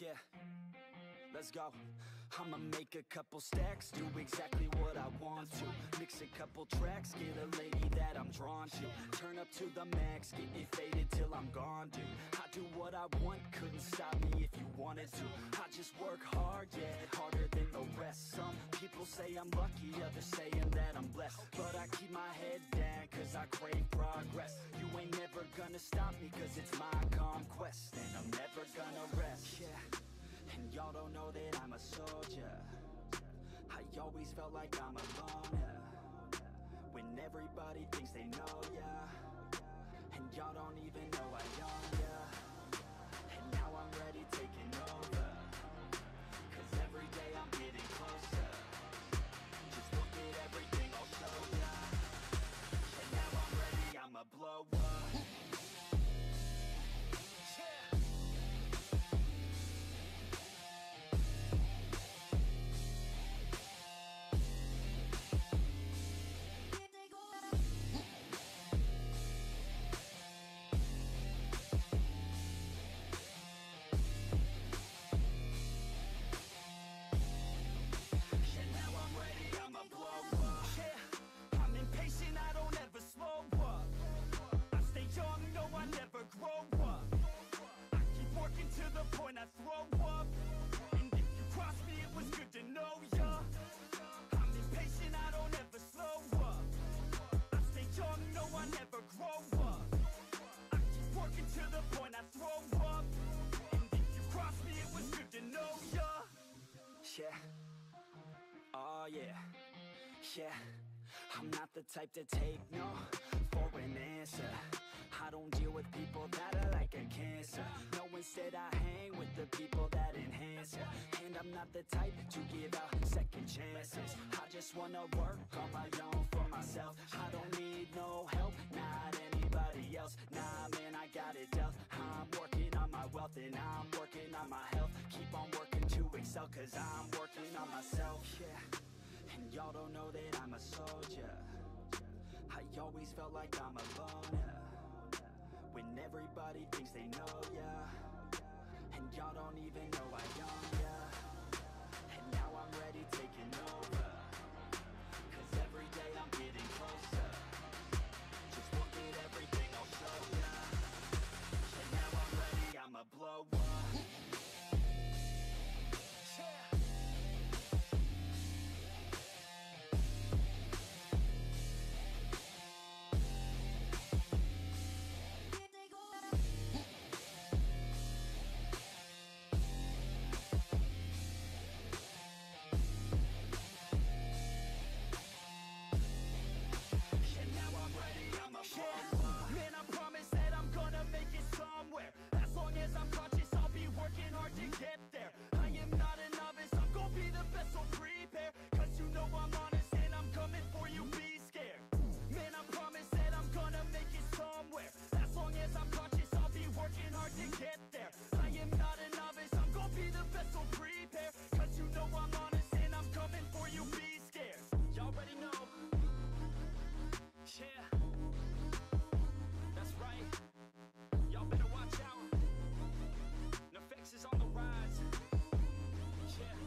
Yeah, let's go. I'ma make a couple stacks, do exactly what I want to. Mix a couple tracks, get a lady that I'm drawn to. Turn up to the max, get me faded till I'm gone, dude. I do what I want, couldn't stop me if you wanted to. I just work hard, yeah, harder than the rest. Some people say I'm lucky, others saying that I'm blessed. But I keep my head down, cause I crave progress. You ain't never gonna stop me, cause it's my conquest. And I'm never gonna rest, yeah. And y'all don't know that I'm a soldier. I always felt like I'm alone, yeah. When everybody thinks they know, yeah. And y'all don't even know I own, yeah. And now I'm ready taking over, cause every day I'm getting closer. Just look at everything I'll show ya. And now I'm ready, I'ma blow up. I throw up, and if you cross me, it was good to know ya. I'm impatient, I don't ever slow up. I stay young, no, I never grow up. I keep working to the point I throw up, and if you cross me, it was good to know ya. Yeah, oh yeah, yeah. I'm not the type to take no for an answer. I don't deal with people that are like a cancer. No, instead I hang with the people that enhance ya. And I'm not the type to give out second chances. I just wanna work on my own for myself. I don't need no help, not anybody else. Nah, man, I got it dealt. I'm working on my wealth and I'm working on my health. Keep on working to excel, cause I'm working on myself, yeah. And y'all don't know that I'm a soldier. I always felt like I'm alone, yeah. When everybody thinks they know, yeah. And y'all don't even know I own, yeah. And now I'm ready taking over, cause every day I'm getting closer. Just look at everything I'll show ya. And now I'm ready, I'ma blow up. Yeah. Somewhere. As long as I'm conscious, I'll be working hard to get there. I am not a novice, I'm gonna be the best, so prepare. Cause you know I'm honest and I'm coming for you, be scared. Man, I promise that I'm gonna make it somewhere. As long as I'm conscious, I'll be working hard to get there. I am not a novice, I'm gonna be the best, so prepare. Cause you know I'm honest and I'm coming for you, be scared. Y'all already know. Yeah, that's right. Y'all better watch out. Nefex is on the rise. Yeah.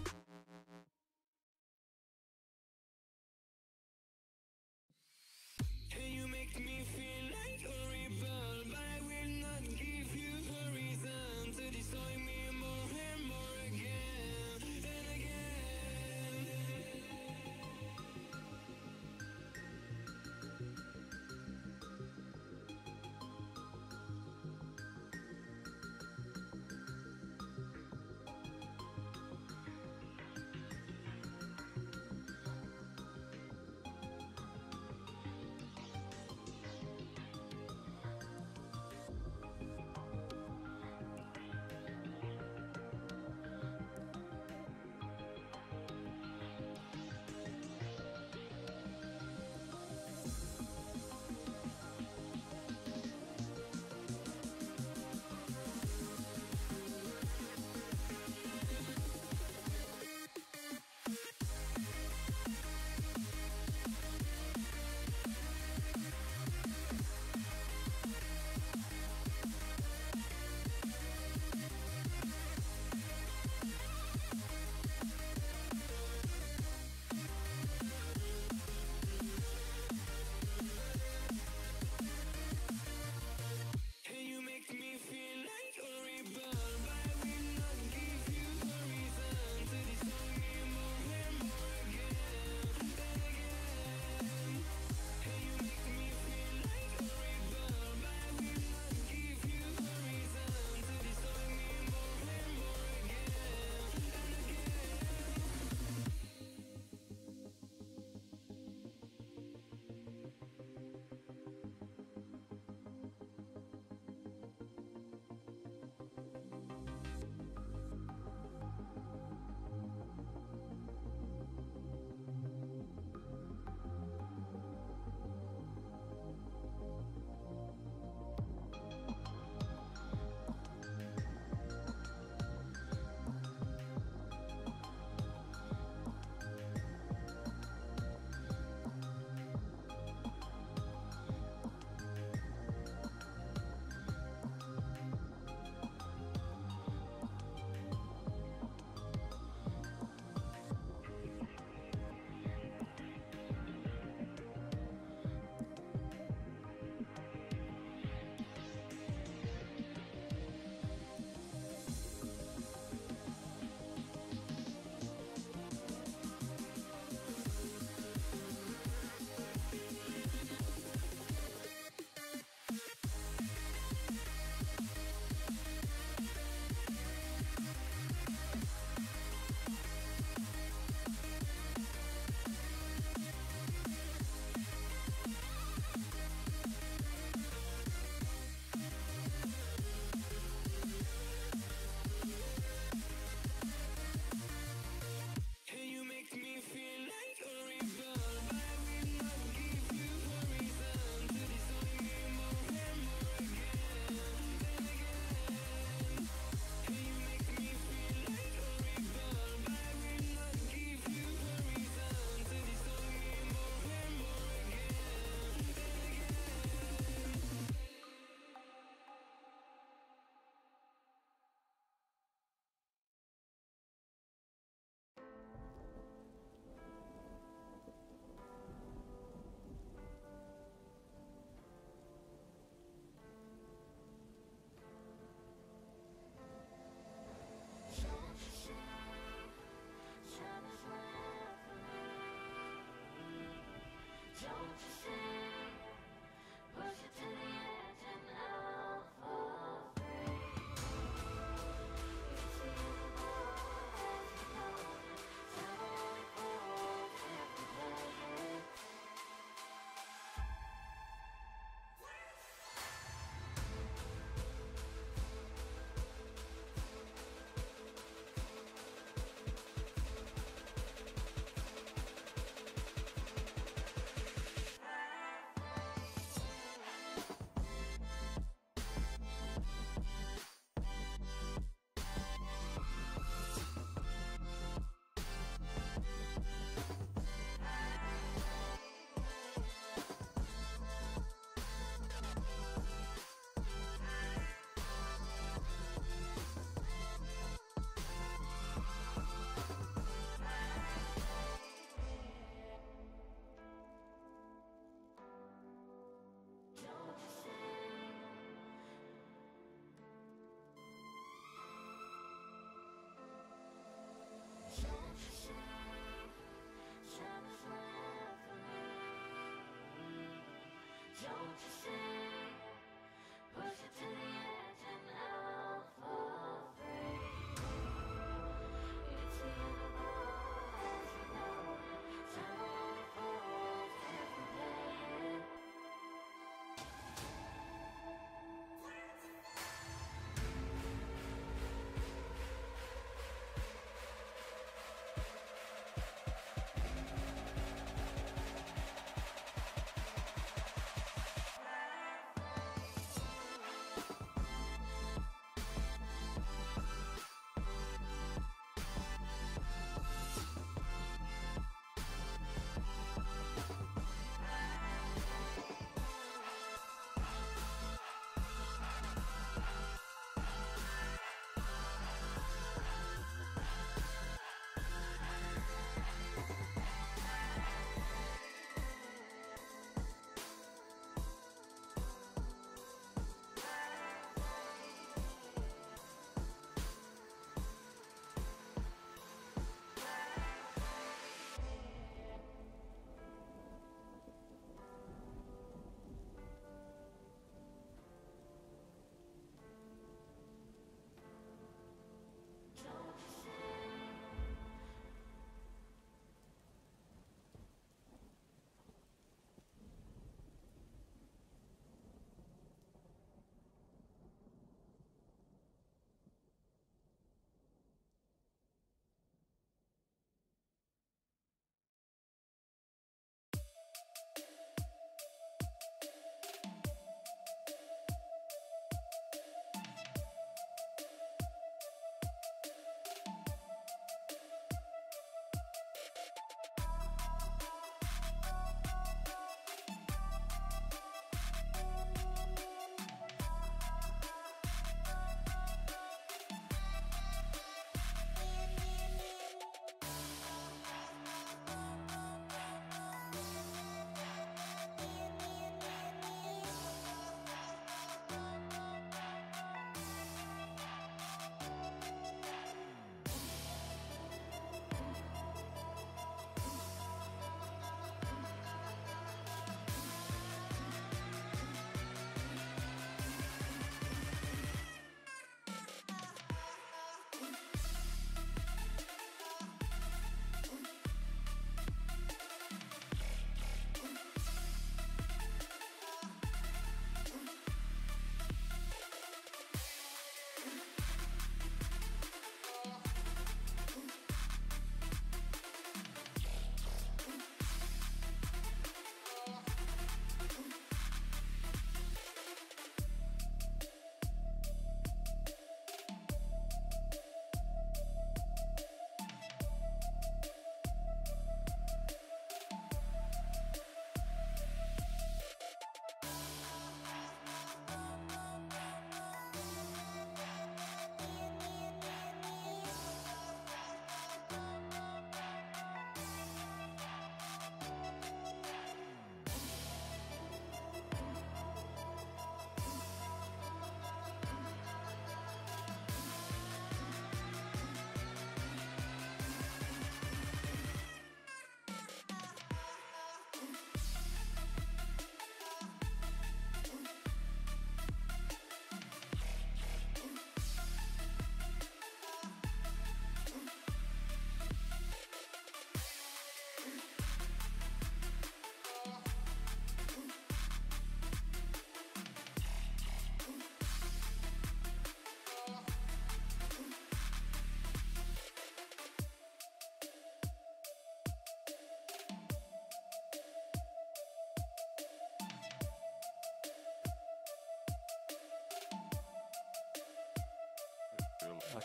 Hey, you make me feel like a rebel, but I will not give you a reason to destroy me more and more again and again.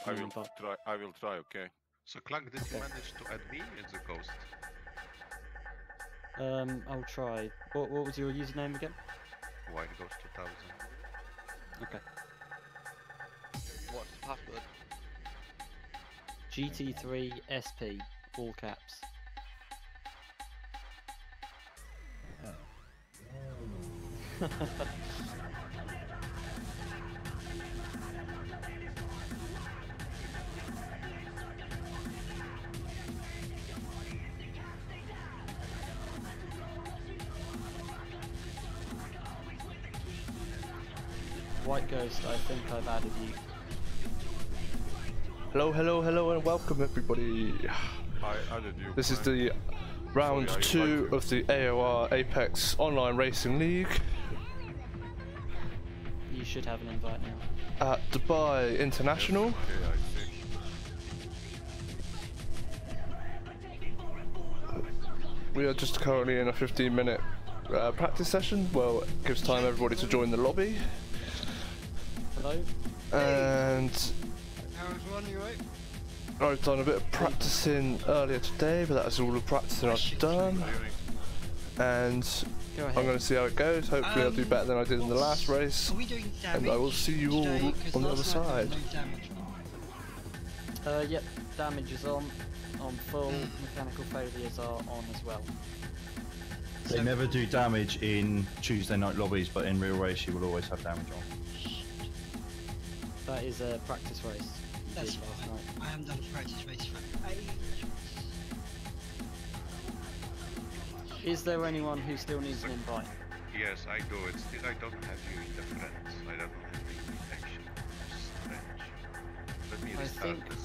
I will try. I will try. Okay. So Clark, did you manage to add me as a ghost? I'll try. What was your username again? White Ghost 2000. Okay. What's the password? GT3 SP, all caps. White Ghost, I think I've added you. Hello, hello, hello, and welcome everybody. I added you. This is the round 2 of the AOR Apex Online Racing League You should have an invite now. at Dubai International. Okay, I see. We are just currently in a 15-minute practice session. Well, it gives time everybody to join the lobby. Hello? And How's everyone, you right? I've done a bit of practicing earlier today, but that's all the practicing I've done. And Go ahead. I'm going to see how it goes. Hopefully I'll do better than I did in the last race. Are we doing damage? And I will see you all today? 'Cause on the other last night side. there was no damage. Yep, damage is on full, mechanical failures are on as well. They never do damage in Tuesday night lobbies, but in real race you will always have damage on. That is a practice race. You That's did last fine. night. I haven't done a practice race for ages. Is there anyone who still needs an invite? Yes, I do. It's still I don't have you in the friends. I don't have the invitation. Strange. Let me I restart think- this.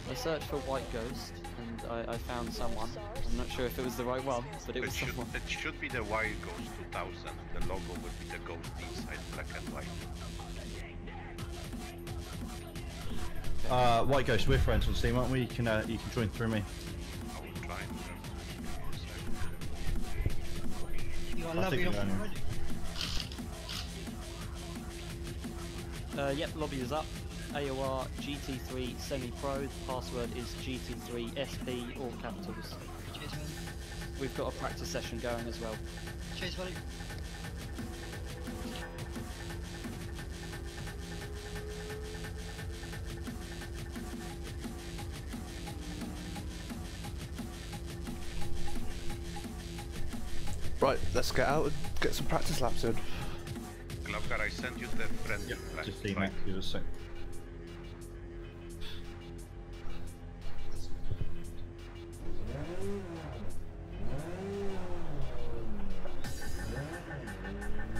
I searched for White Ghost and I found someone. I'm not sure if it was the right one, but it was someone. It should be the White Ghost 2000. The logo would be the ghost inside black and white. White Ghost, we're friends on Steam, aren't we? You can join through me. I will try. You got a I lobby think off we already? Yep, lobby is up. AOR GT3 Semi-Pro. The password is GT3 SP, all capitals. Cheers, buddy. We've got a practice session going as well. Cheers, buddy. Right, let's get out and get some practice laps in. Glavgar, I sent you the friend. Just email you a sec.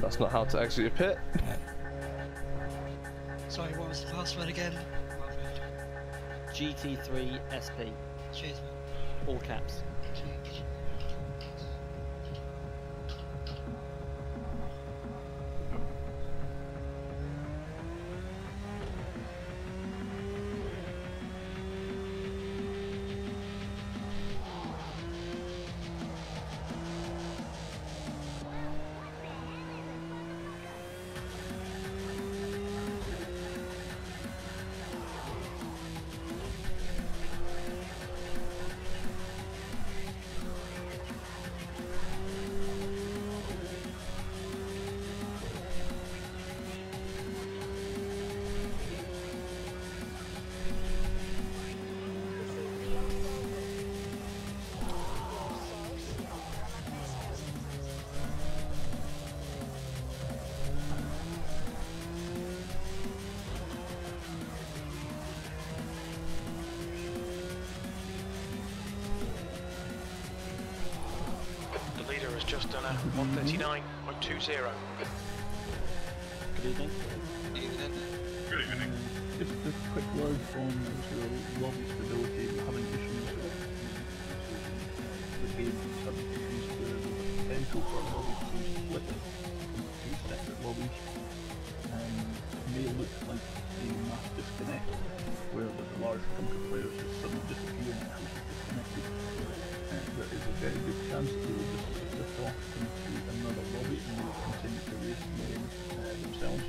That's not how to exit your pit. Sorry, what was the password again? GT3 SP, Cheers, man. all caps. Just done a 139.20. Good evening. Evening. Good evening. Just a quick word on your lobby stability. We're having issues with the subdivisions where the potential for a lobby to split it into two separate lobbies. It may look like a mass disconnect where there's a large chunk of players that suddenly disappear and the house is disconnected. There is a very good chance that they will just split off into another lobby and they will continue to race themselves.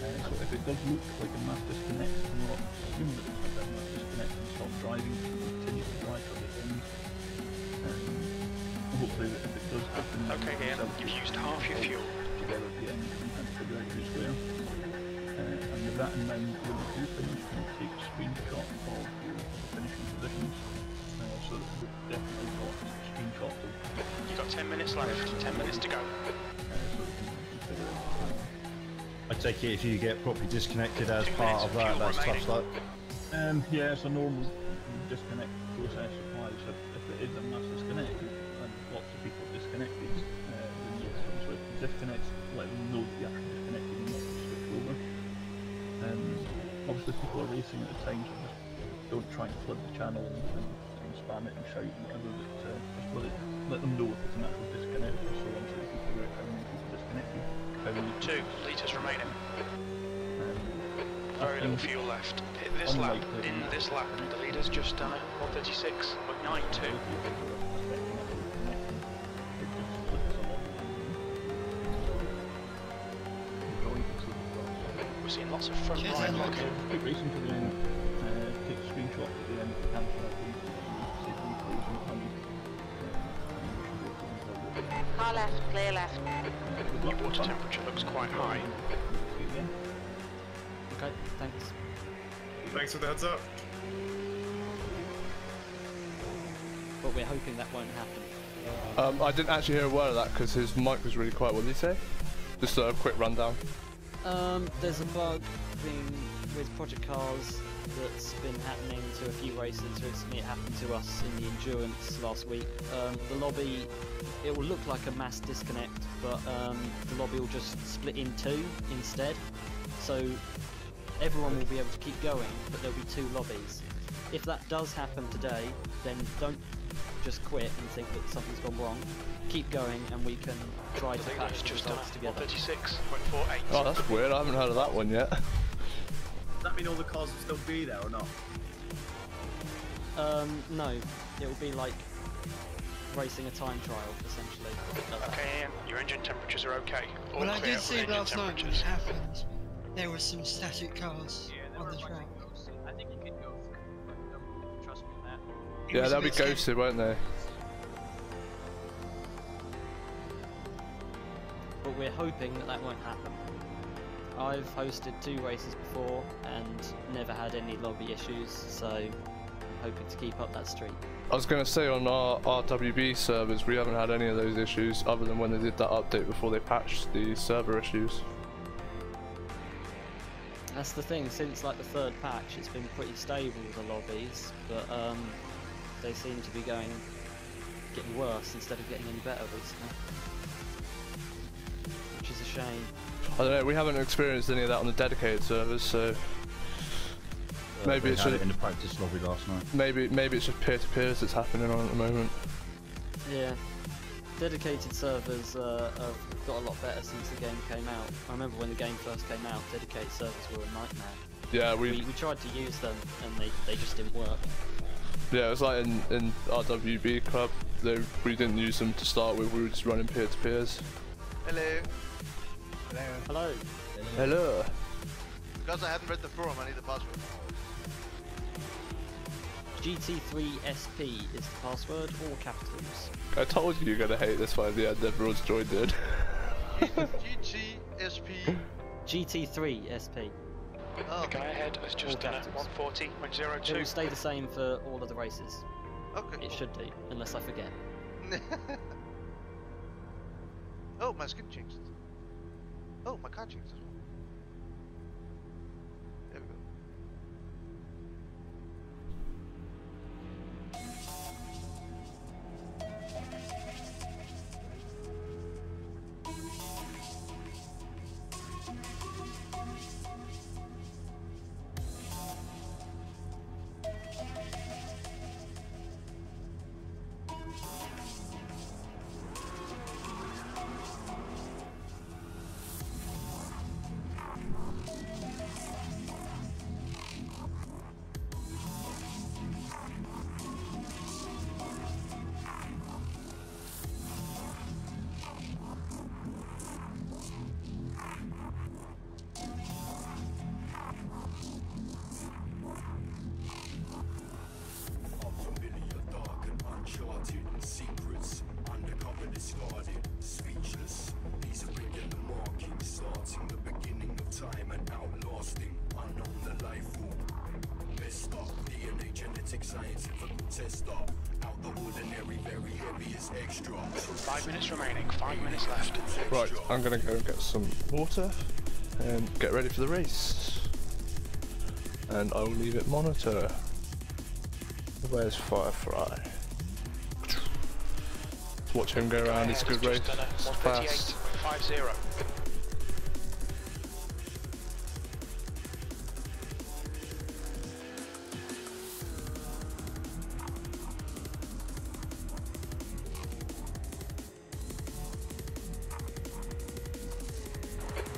So if it it does look like a mass disconnect. I'm not assuming that it's like that mass disconnect and stop driving and continue to drive till it ends. Hopefully if it does happen, Okay, Ian, you've used half your fuel. Together at the end and figure out who's where. And with that in mind, when you do finish, you take a screenshot of your finishing positions. So that we've definitely got a screenshot of. You've got 10 minutes left, 10 minutes to go. I take it if you get properly disconnected as part of that, that's tough luck. Yeah, it's a normal disconnect process applies. If it is a mass disconnect and lots of people disconnected, then yes, so if it disconnects, let them know that you actually disconnected and not switch over. Obviously people are racing at the time, so just don't try and flood the channel and spam it and shout and whatever, but just let them know if it's an actual disconnect, so I'm sure you can figure out how many people disconnected. 2 litres remaining. Very little fuel left. In this lap, the leader's just done it. 136.92. We're seeing lots of front right lock. Keep racing to the end. Take a screenshot at the end of the camera. Car left, clear left. Your water temperature looks quite high. Okay, thanks. Thanks for the heads up. But we're hoping that won't happen. I didn't actually hear a word of that because his mic was really quiet. What did he say? Just a quick rundown. There's a bug with Project Cars that's been happening to a few races recently. It happened to us in the Endurance last week. The lobby, it will look like a mass disconnect, but the lobby will just split in 2 instead. So everyone will be able to keep going, but there'll be 2 lobbies. If that does happen today, then don't just quit and think that something's gone wrong. Keep going and we can try to patch the results together. 136.48. Oh, that's weird. I haven't heard of that one yet. Does that mean all the cars will still be there or not? No. It will be like racing a time trial, essentially. Okay, Ian, your engine temperatures are okay. All Well, I clear did for see engine last night when it temperatures. happened, there were some static cars on the track. I think you can go for trust me on that. Yeah, they'll be ghosted, won't they? But we're hoping that that won't happen. I've hosted 2 races before and never had any lobby issues, so I'm hoping to keep up that streak. I was going to say on our RWB servers we haven't had any of those issues other than when they did that update before they patched the server issues. That's the thing, since like the 3rd patch it's been pretty stable, the lobbies, but they seem to be getting worse instead of getting any better recently. Which is a shame. I don't know, we haven't experienced any of that on the dedicated servers, so maybe it's just in the practice lobby last night. Maybe it's just peer-to-peers that's happening on at the moment. Yeah, dedicated servers have got a lot better since the game came out. I remember when the game first came out, dedicated servers were a nightmare. Yeah, we tried to use them and they just didn't work. Yeah, it was like in our WB club, we didn't use them to start with, we were just running peer-to-peers. Hello. Hello. Hello. Because I hadn't read the forum, I need the password. GT3 SP is the password, all capitals. I told you you're gonna hate this by the end, everyone's joined in. GTSP. GT3 SP. Oh. The guy ahead has just done it. 140.02. It will stay the same for all of the races. Okay. It should do, unless I forget. Oh, my skin changed. Oh, my car changed as well. There we go. 5 minutes remaining, 5 minutes left. Right, I'm gonna go and get some water and get ready for the race. And I will leave it monitor. Where's Firefly? Watch him go around, it's a good race. It's fast. 138.50.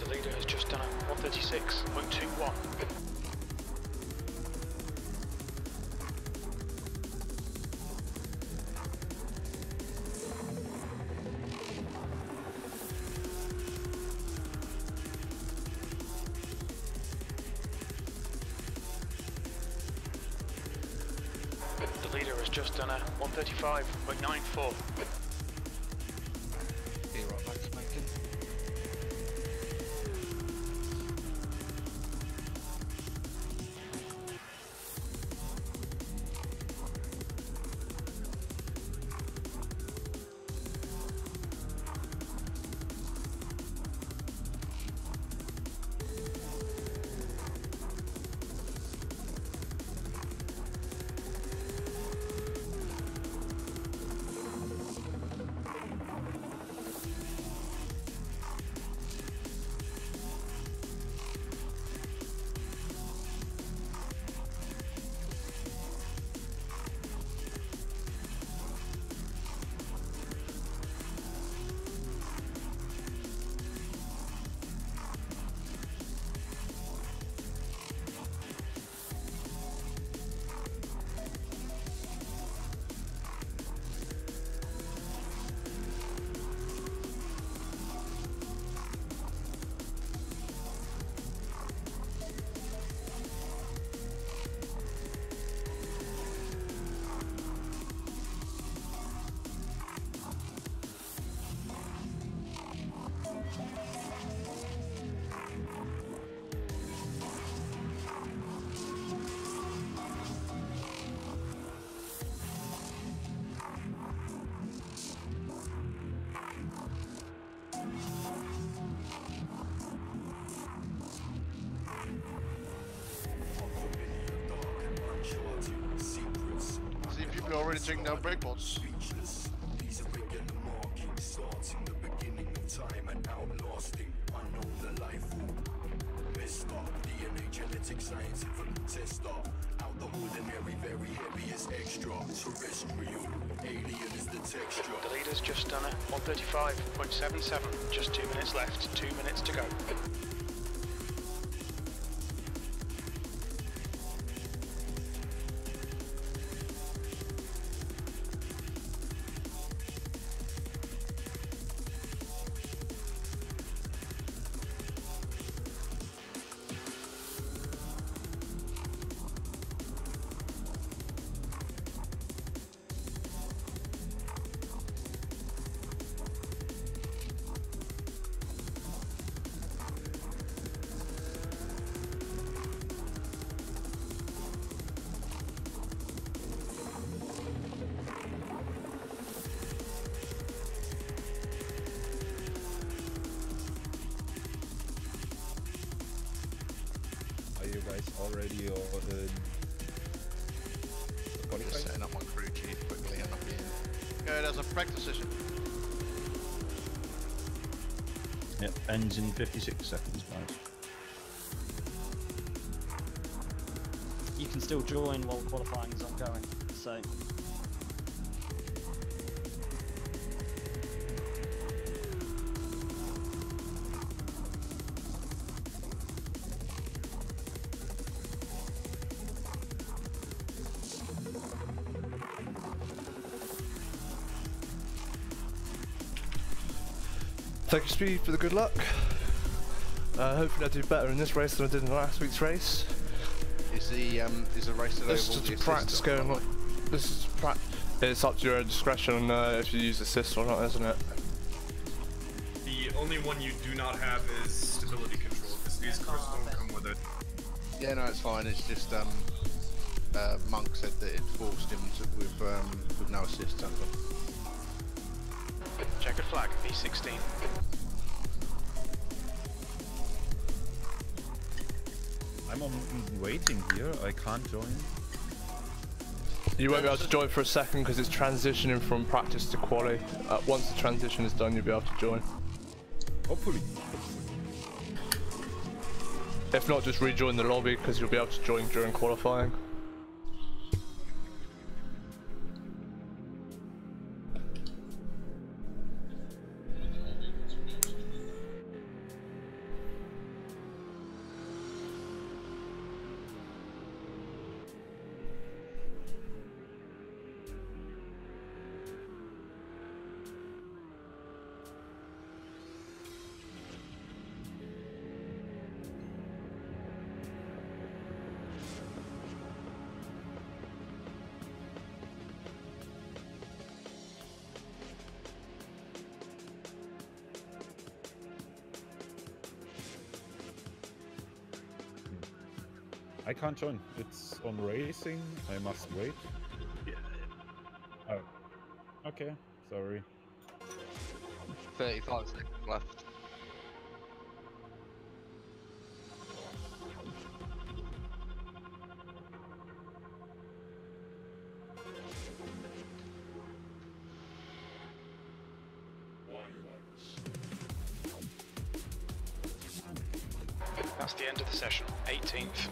The leader has just done a 136.21. The leader has just done a 135.94. Be right back, smoking. People already drinking down breakballs. The leader's just done a 135.77. Just 2 minutes left, 2 minutes to go. Already ordered. Just setting up my crew chief quickly and I'll be in. Yeah, there's a practice session. Yep, ends in 56 seconds, guys. You can still join while qualifying is ongoing, so. Thank you, Speed, for the good luck. Hopefully I do better in this race than I did in last week's race. Is the race today? This is just practice going on. This is It's up to your own discretion if you use assist or not, isn't it? The only one you do not have is stability control, because these crystals don't come with it. Yeah, no, it's fine. It's just Monk said that it forced him to, with no assist. Checkered flag, V16. I'm on waiting here. I can't join. You won't be able to join for a second because it's transitioning from practice to quali. Once the transition is done, you'll be able to join. Hopefully. If not, just rejoin the lobby because you'll be able to join during qualifying. I can't join. It's on racing. I must wait. Yeah. Oh. Okay. Sorry. 35 seconds left. That's the end of the session, 18th.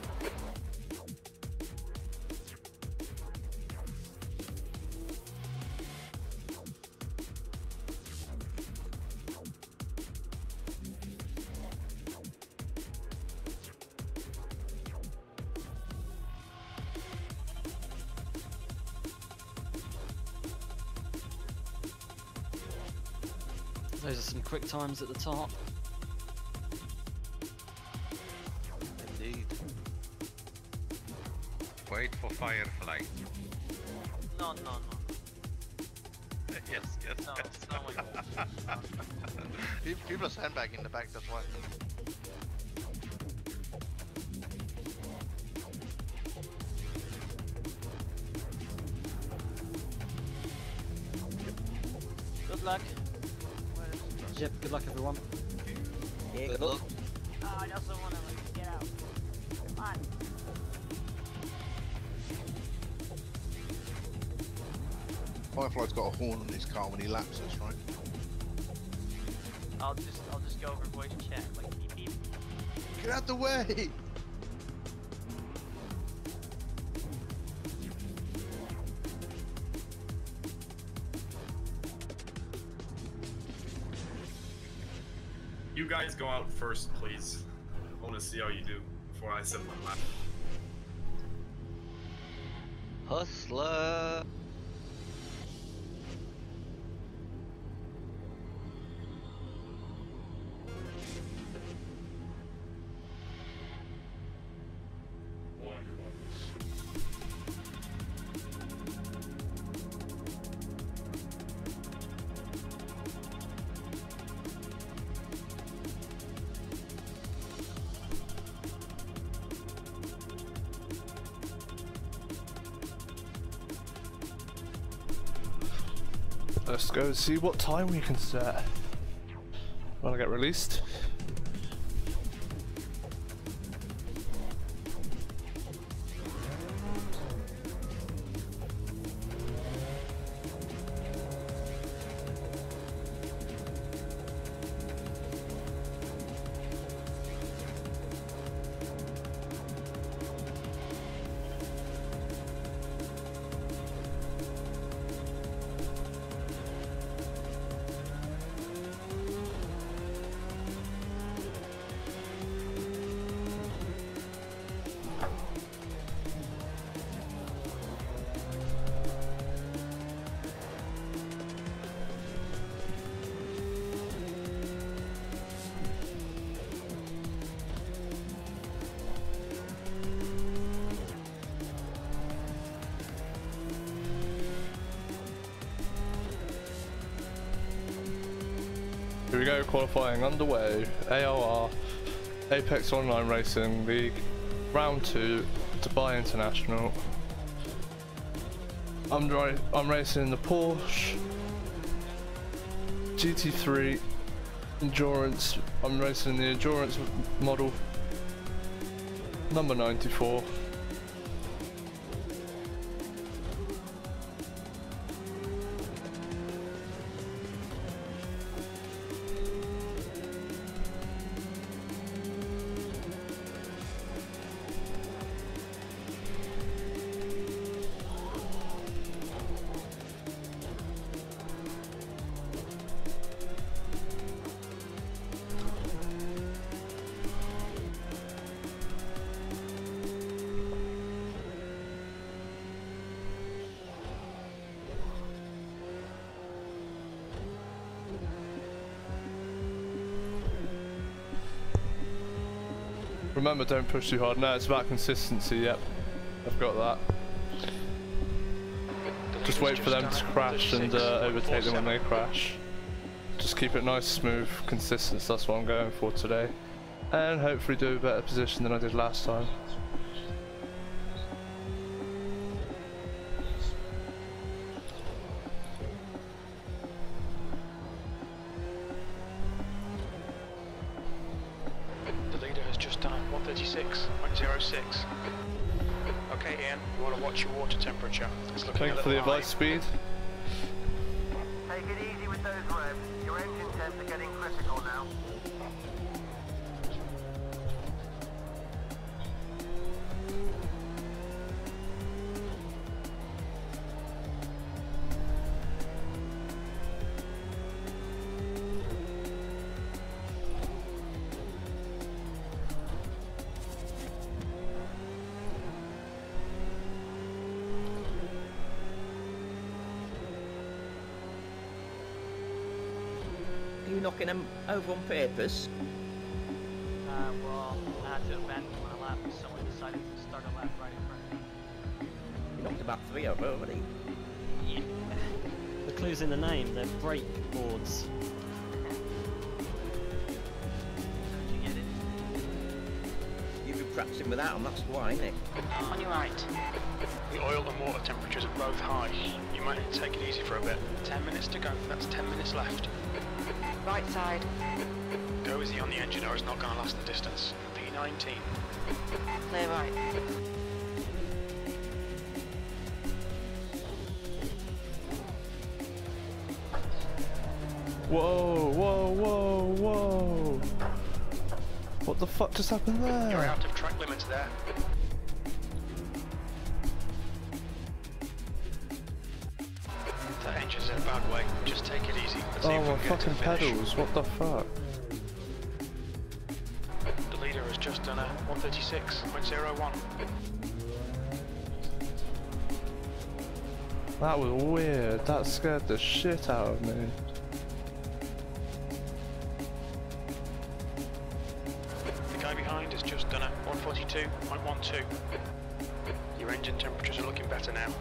Those are some quick times at the top. Indeed. Wait for Firefly. No. Yes. No, no. People are sandbagging in the back, that's why. Good luck. Yep, good luck everyone. Yeah, good luck. Oh, I also want to get out. Come on. Firefly's got a horn on his car when he laps us, right? I'll just go over voice chat like beep beep. Get out the way! You guys go out first, please. I want to see how you do before I set my lap. Hustler. Let's go see what time we can set when I get released. Here we go, qualifying underway. AOR, Apex Online Racing League, Round 2, Dubai International. I'm racing the Porsche GT3 Endurance. I'm racing the Endurance model number 94. Remember, don't push too hard. No, it's about consistency. Yep, I've got that. Just wait for them to crash and overtake them when they crash. Just keep it nice, smooth, consistent. That's what I'm going for today, and hopefully do a better position than I did last time. Okay, Ian, you want to watch your water temperature. It's looking Thank you for the advice, Speed. Take it easy with those revs. Your engine temps are getting critical now. You knocking them over on purpose? Well, I had to abandon my lap because someone decided to start a lap right in front of me. You knocked about 3 over already. Yeah. The clue's in the name, they're brake boards. Did you get it? You've been practicing without them, that's why, isn't it? On your right. The oil and water temperatures are both high. You might need to take it easy for a bit. 10 minutes to go. That's 10 minutes left. Right side. Go easy on the engine or it's not going to last the distance. P19. Clear right. Whoa, whoa, whoa, whoa. What the fuck just happened there? You're out of track limits there. That engine's in a bad way. Just take it easy. Let's see Oh if we my can get to fucking the finish. pedals, what the fuck? The leader has just done a 136.01. That was weird, that scared the shit out of me. The guy behind has just done a 142.12. Your engine temperatures are looking better now.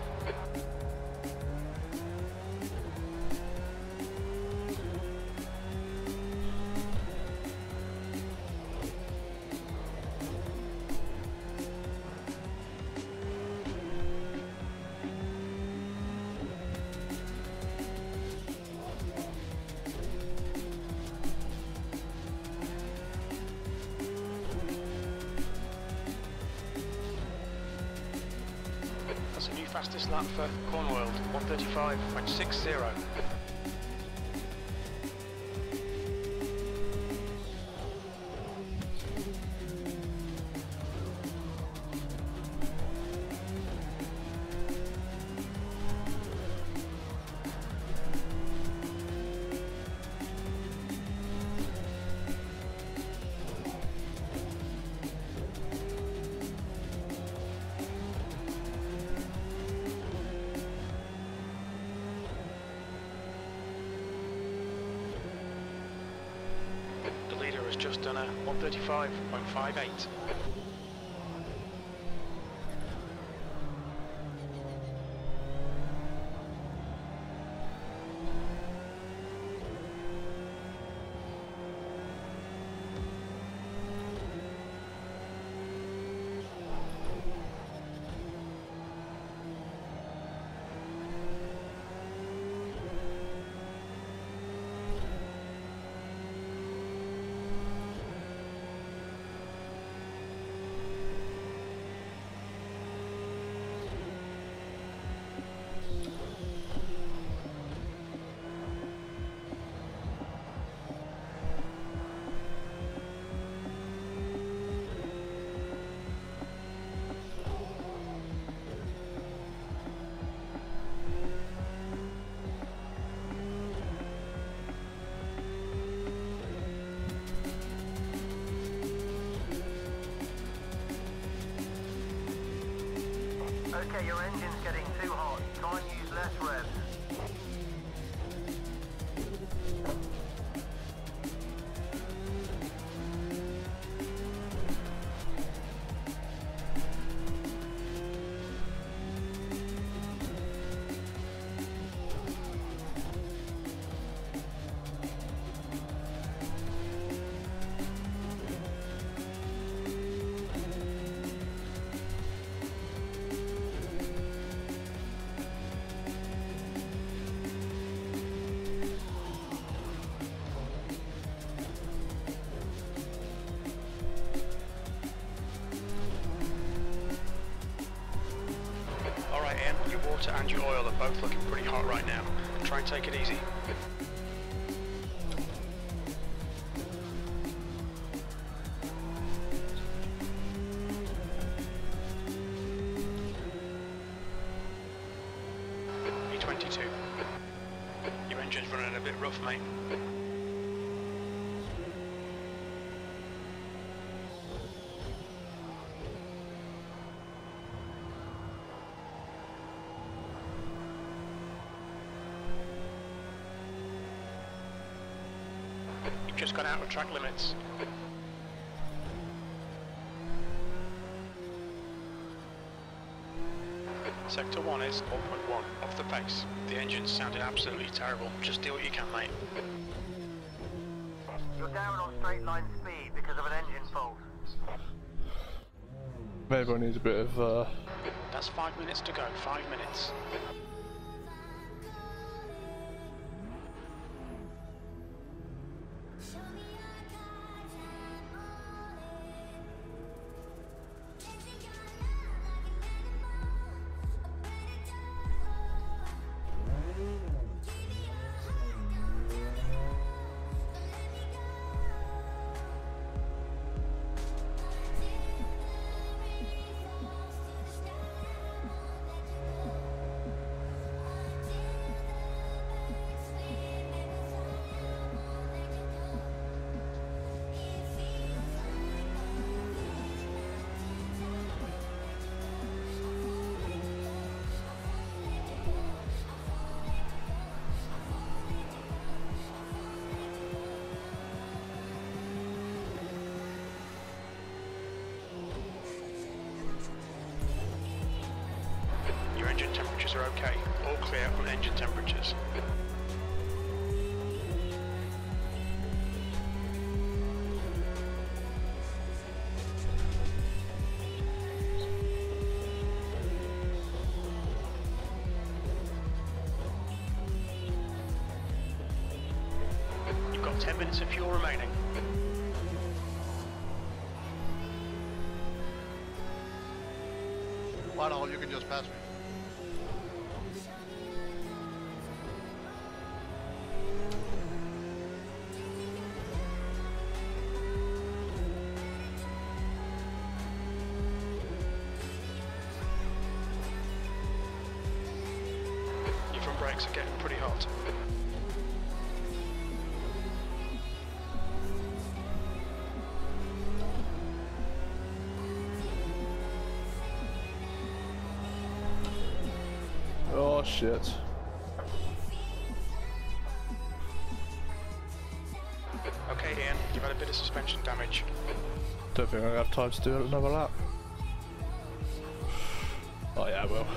That's a new fastest lap for Cornwall, 135.60. Has just done a 135.58. Okay, your engine's getting too hot. Try and use less revs. Alright Ian, your water and your oil are both looking pretty hot right now. Try and take it easy. B22. Your engine's running a bit rough, mate. You've just gone out of track limits. Sector 1 is 0.1 off the pace. The engine's sounding absolutely terrible. Just do what you can, mate. You're down on straight line speed because of an engine fault. Maybe I need a bit of That's 5 minutes to go, 5 minutes. Your engine temperatures are okay. All clear on engine temperatures. You've got 10 minutes of fuel remaining. Whitehall, you can just pass me. Your front brakes are getting pretty hot. oh shit. Okay Ian, you've had a bit of suspension damage. Don't think I'm gonna have time to do another lap. Oh yeah, I will.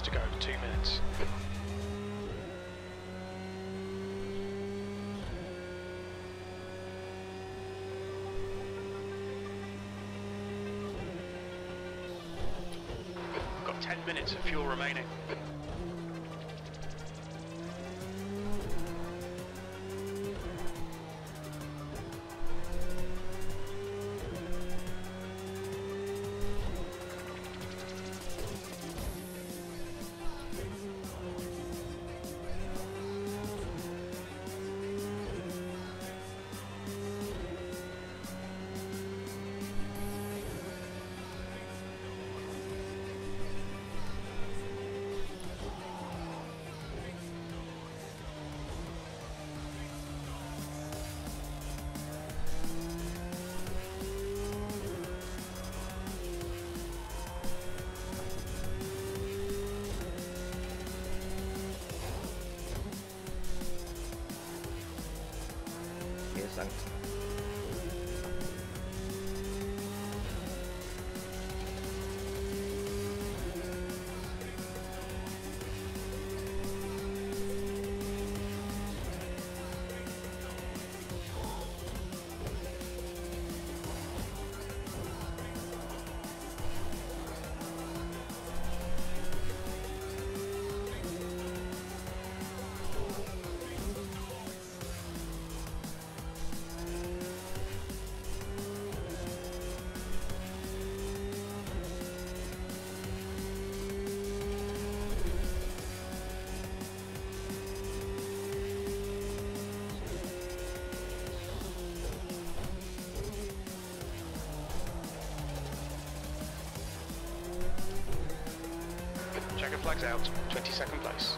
To go, 2 minutes. Got 10 minutes of fuel remaining. Yes, thanks. Checker flags out, 22nd place.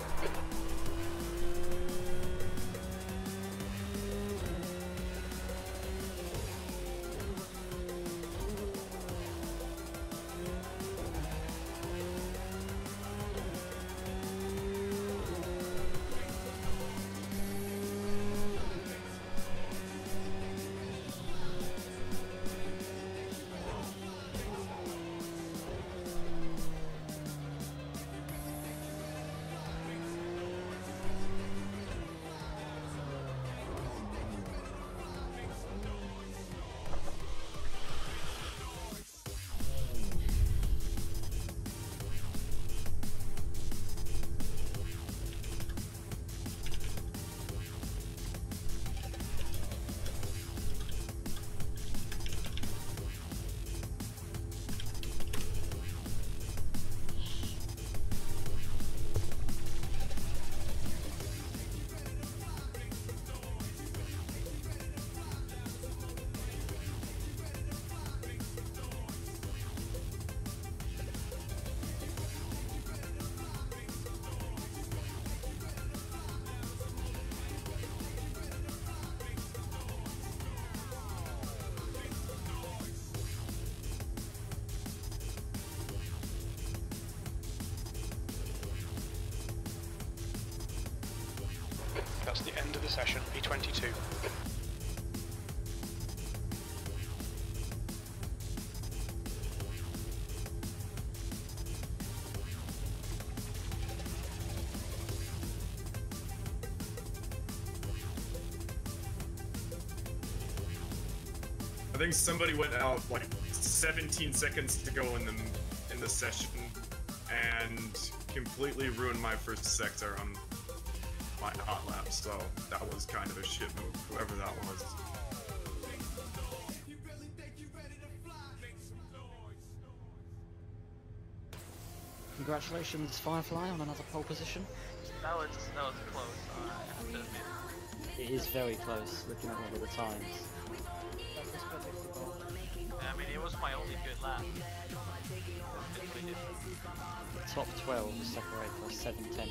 That's the end of the session, P22. I think somebody went out like 17 seconds to go in the session and completely ruined my first sector on my hot lap, so that was kind of a shit move, whoever that was. Congratulations, Firefly, on another pole position. That was close. I have to admit. It is very close, looking at all of the times. I mean, it was my only good lap. The top 12 will separate by 7/10.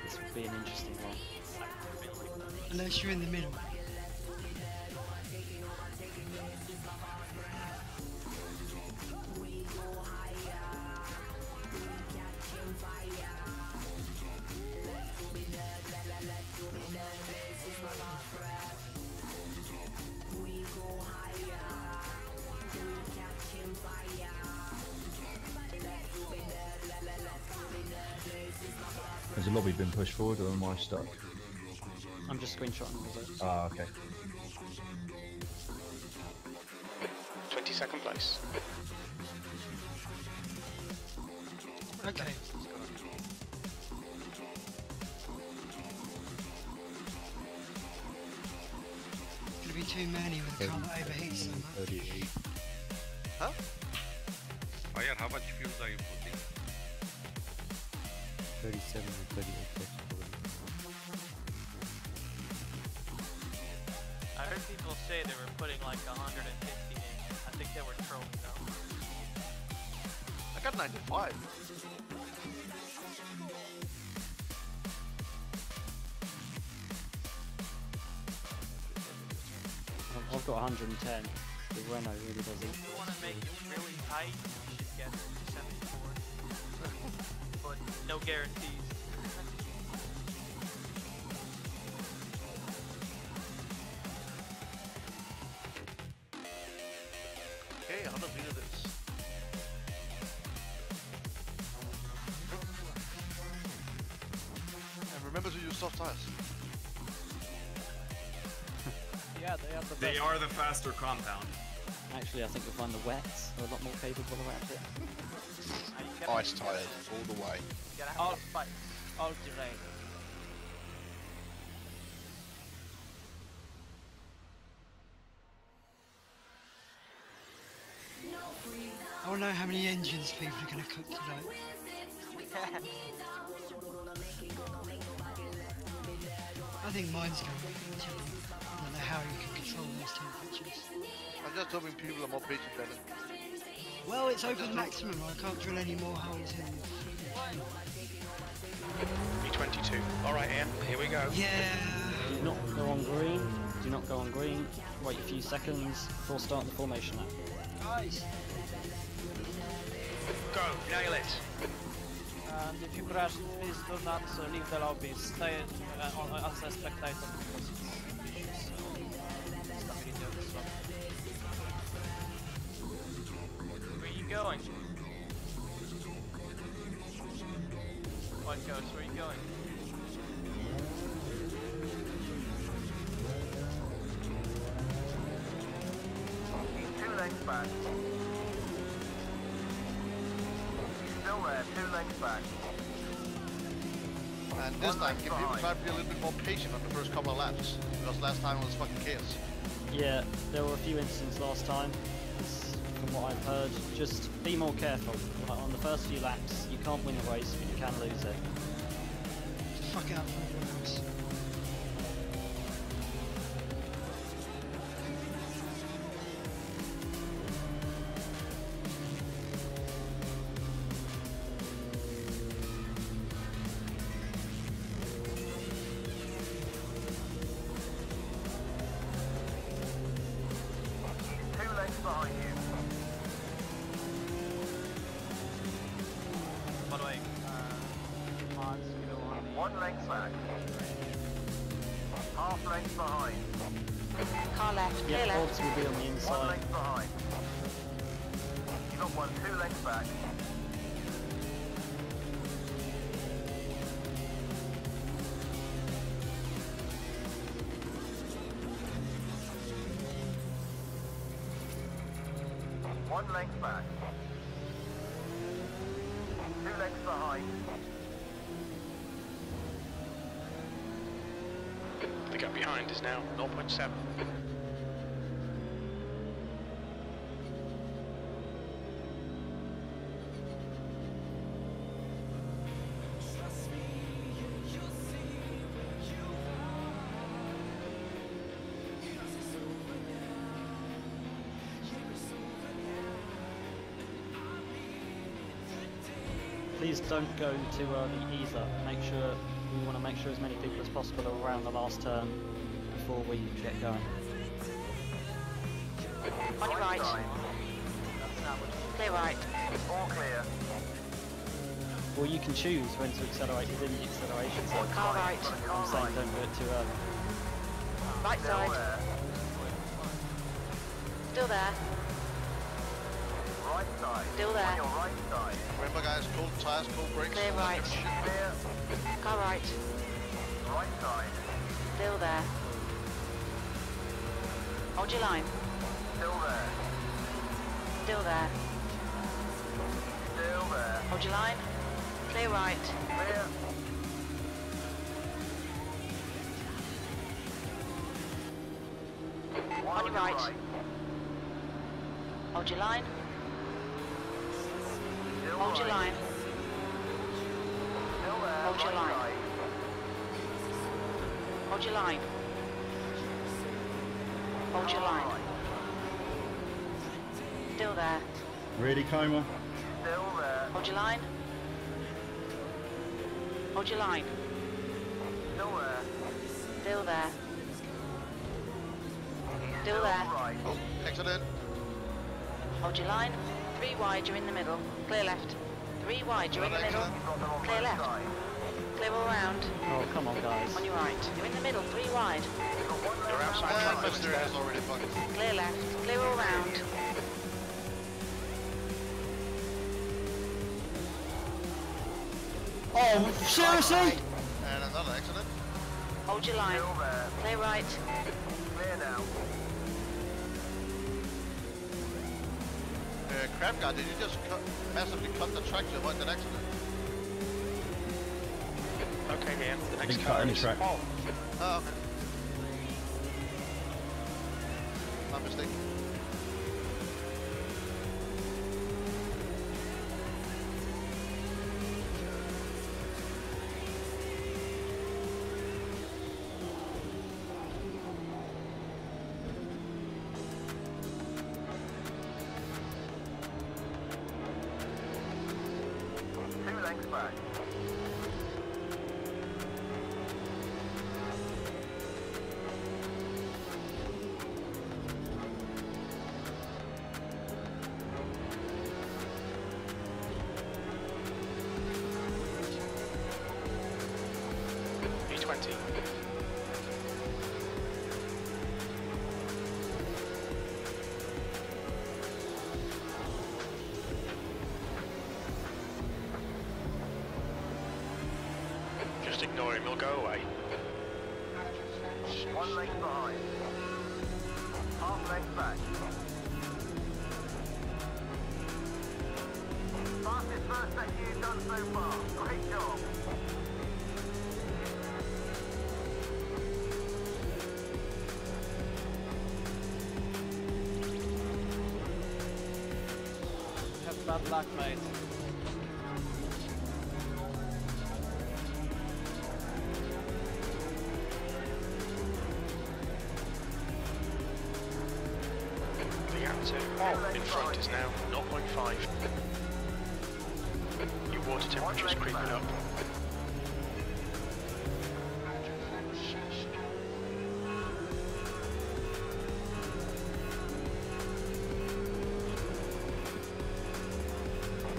This would be an interesting one. Unless you're in the middle. Has the lobby been pushed forward or am I stuck? I'm just screenshotting the results. Ah, okay. 22nd place. Okay. Gonna be too many when the car overheats so much. 38. Huh? Fire, how much fuel are you putting? 37 and 38. I heard people say they were putting like 150 in. I think they were trolling though. I got 95. I've got 110. The Renault really doesn't. If you want to make it really tight, you should get 74. But no guarantees. Okay, how do we do this? And remember to use soft tires. Yeah, they are the They best. are the faster compound. Actually, I think you'll find the wets are a lot more capable around it. Ice tires all the way. All spikes, all terrain. I want to know how many engines people are going to cook tonight. I think mine's going to be good. I don't know how you can control those temperatures. I'm just hoping people are more patient than it. Well, it's open maximum. I can't drill any more holes in. B22. Alright, Ian, here we go. Yeah. Do not go on green. Do not go on green. Wait a few seconds before starting the formation lap. Nice. Go, nail it. And if you crash, please do not leave the lobby. Stay as a spectator because it's issues. Stuff you do this one. Where are you going? What goes? Where are you going? He's 2 lengths back. He's still there, 2 lengths back. And this time, can people try to be a little bit more patient on the first couple of laps? Because last time it was fucking chaos. Yeah, there were a few incidents last time. From what I've heard, just be more careful. Like on the first few laps, you can't win the race, but you can lose it. Just fuck it up for everyone else. Behind you. By the way, mods, you know what? 1 length back. Half length behind. Car left, clear Yeah, left. Forbes will be on the 1 inside. length behind. You got 1, 2 lengths back. One length back. 2 lengths behind. The gap behind is now 0.7. Please don't go too early either. We want to make sure as many people as possible are around the last turn before we get going. On your right. Clear right. All clear. Or you can choose when to accelerate within the acceleration zone. Car right. I'm saying don't do it too early. Right side. Still there. Right side. Still there. On your right side. Remember guys, cold tires, cold brakes. Clear right. Clear. Car right. Right side. Still there. Hold your line. Still there. Still there. Still there. Hold your line. Clear right. Clear. On your right. Hold your line. Still Hold your right. line. Still there. Hold your right line. side. Hold your line. Hold your line. Still there. Ready, Coma? Still there. Hold your line. Hold your line. Still there. Still there. Still there. Right. Oh, exit in. Hold your line. 3 wide, you're in the middle. Clear left. 3 wide, you're in the middle. Clear left. Clear all round. Oh, come on, guys. On your right. You're in the middle. 3 wide. You're outside. Mister is already fucking. Clear left. Clear all round. Oh, seriously? And another accident. Hold your line. Still there. Clear right. Clear now. Crab guy, did you just massively cut the track to avoid that accident? Okay, yeah. The next Didn't car cut any is... track. Oh, okay. My mistake. Two lengths back. E20. Just ignore him, he'll go away. 1 length behind. Half length back. Fastest first section you've done so far. Great job. Have bad luck, mate. The gap to in front is now 0.5. Your water temperature's creeping up.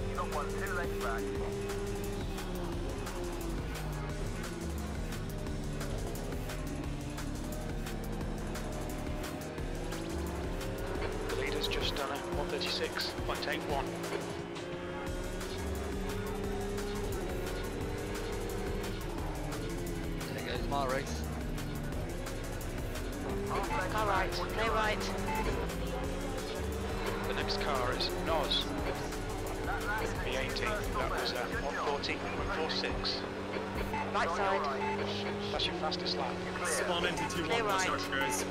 You've got 2 lengths back. The leader's just done a 136.81. There goes my race. Car right. Clear right. The next car is Noz. V18. That was 140.46. Right side. That's your fastest lap. Spawn entity Clear 1, watch right. out, guys.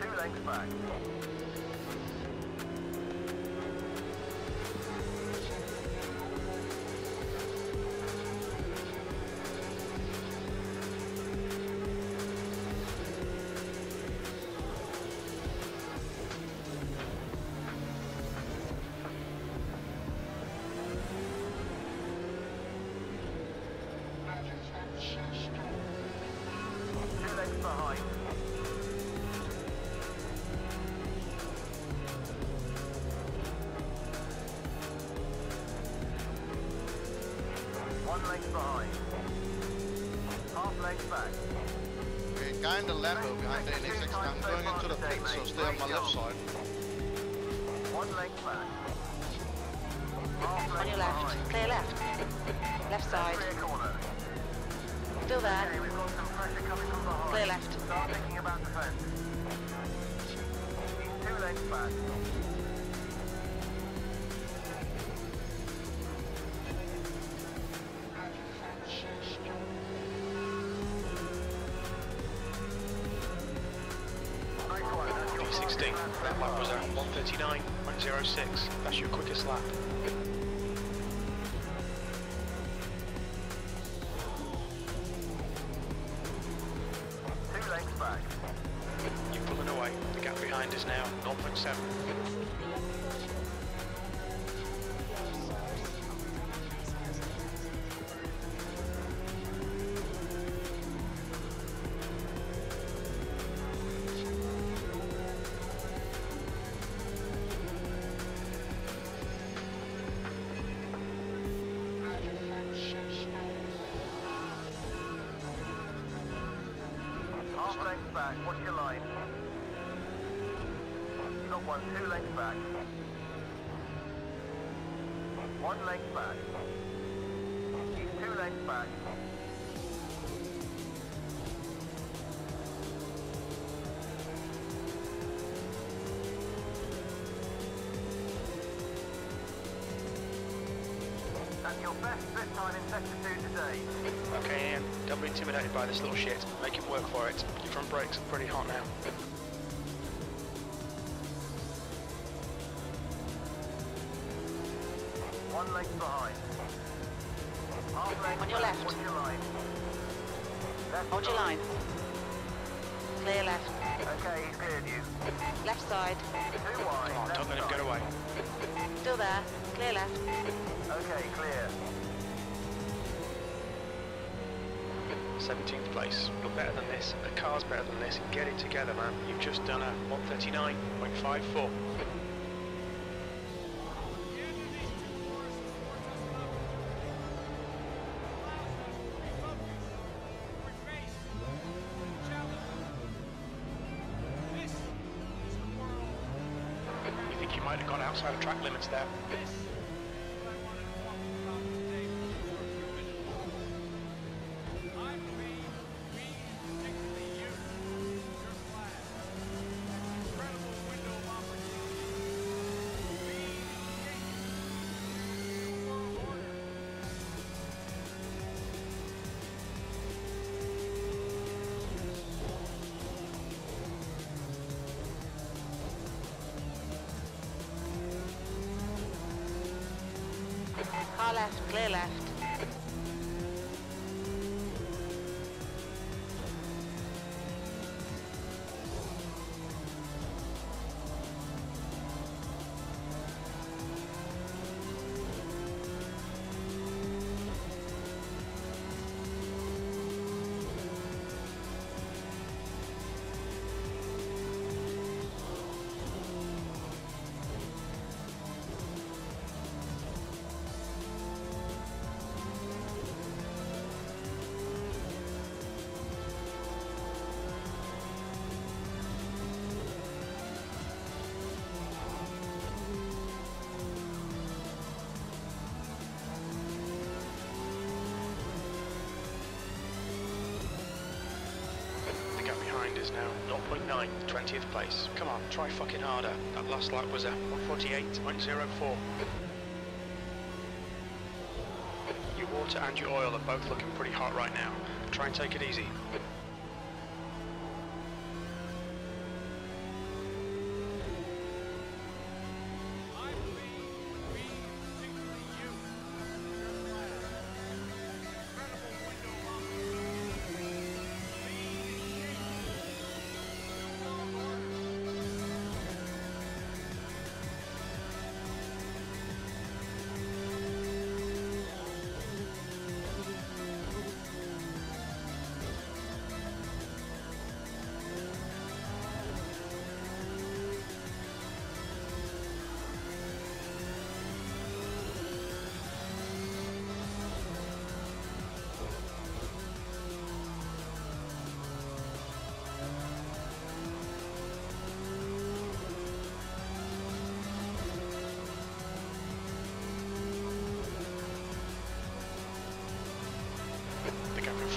Two lengths back. Two lengths behind. One length behind. Half length back. Okay, guy in the Lambo behind the NX6. I'm going into the pit, so stay on my left side. One length back. On your left. Clear left. Left side. Still there. Okay, we've got some pressure coming from behind. Clear left. Start thinking about defense. He's 2 lengths back. G16, that lap was at 1:39.06. That's your quickest lap. You're pulling away. The gap behind is now 0.7. Half length back, watch your line. You've got 2 lengths back. 1 length back. He's 2 lengths back. That's your best split time in sector 2 today. Okay, Ian, don't be intimidated by this little shit. Make him work for it. Your front brakes are pretty hot now. One length behind. Half length On your back, left. watch your line. Hold your line. Clear left. Okay, he's cleared you. Left side. 2 wide. Come on, don't let him get away. Still there. Clear left. Okay, clear. 17th place. You're better than this. The car's better than this. Get it together, man. You've just done a 1:39.54. You think you might have gone outside of track limits there? Car left. Clear left. The gap behind is now 0.9, 20th place. Come on, try fucking harder. That last lap was a 1:48.04. Your water and your oil are both looking pretty hot right now. Try and take it easy.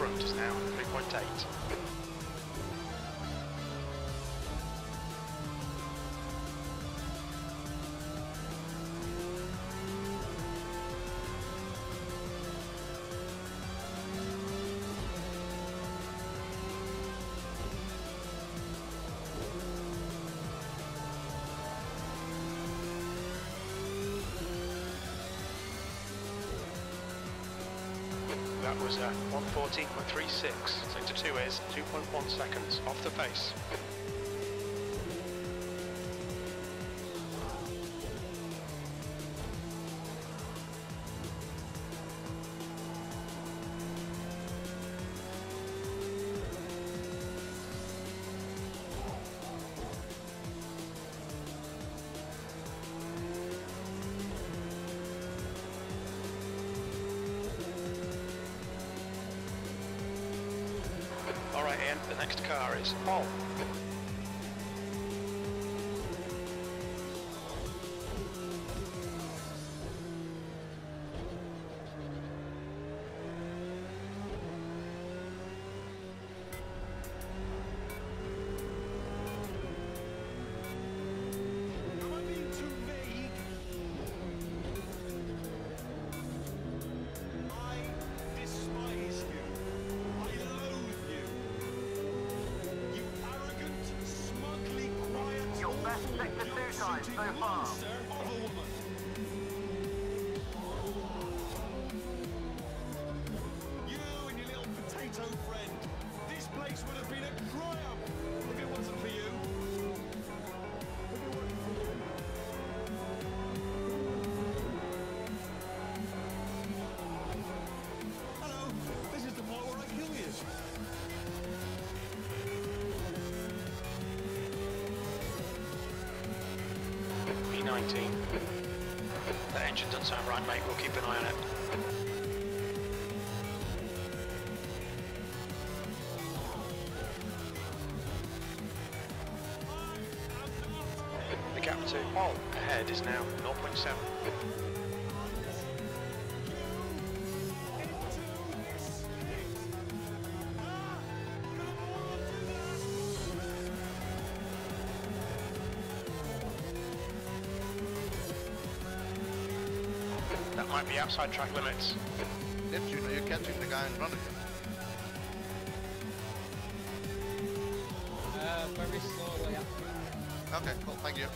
front is now 3.8. That was 114.36. Sector 2 is 2.1 seconds off the pace. Alright Ian, the next car is Paul. Sector 2 time so far. You and your little potato friend. This place would have been a triumph if it wasn't for you. Hello, this is the part where I kill you. B19. That engine doesn't sound right, mate. We'll keep an eye on it. The gap to Paul ahead is now 0.7. That might be outside track limits. Didn't you know you're catching the guy in front of you? Very slowly up. Okay, cool, thank you.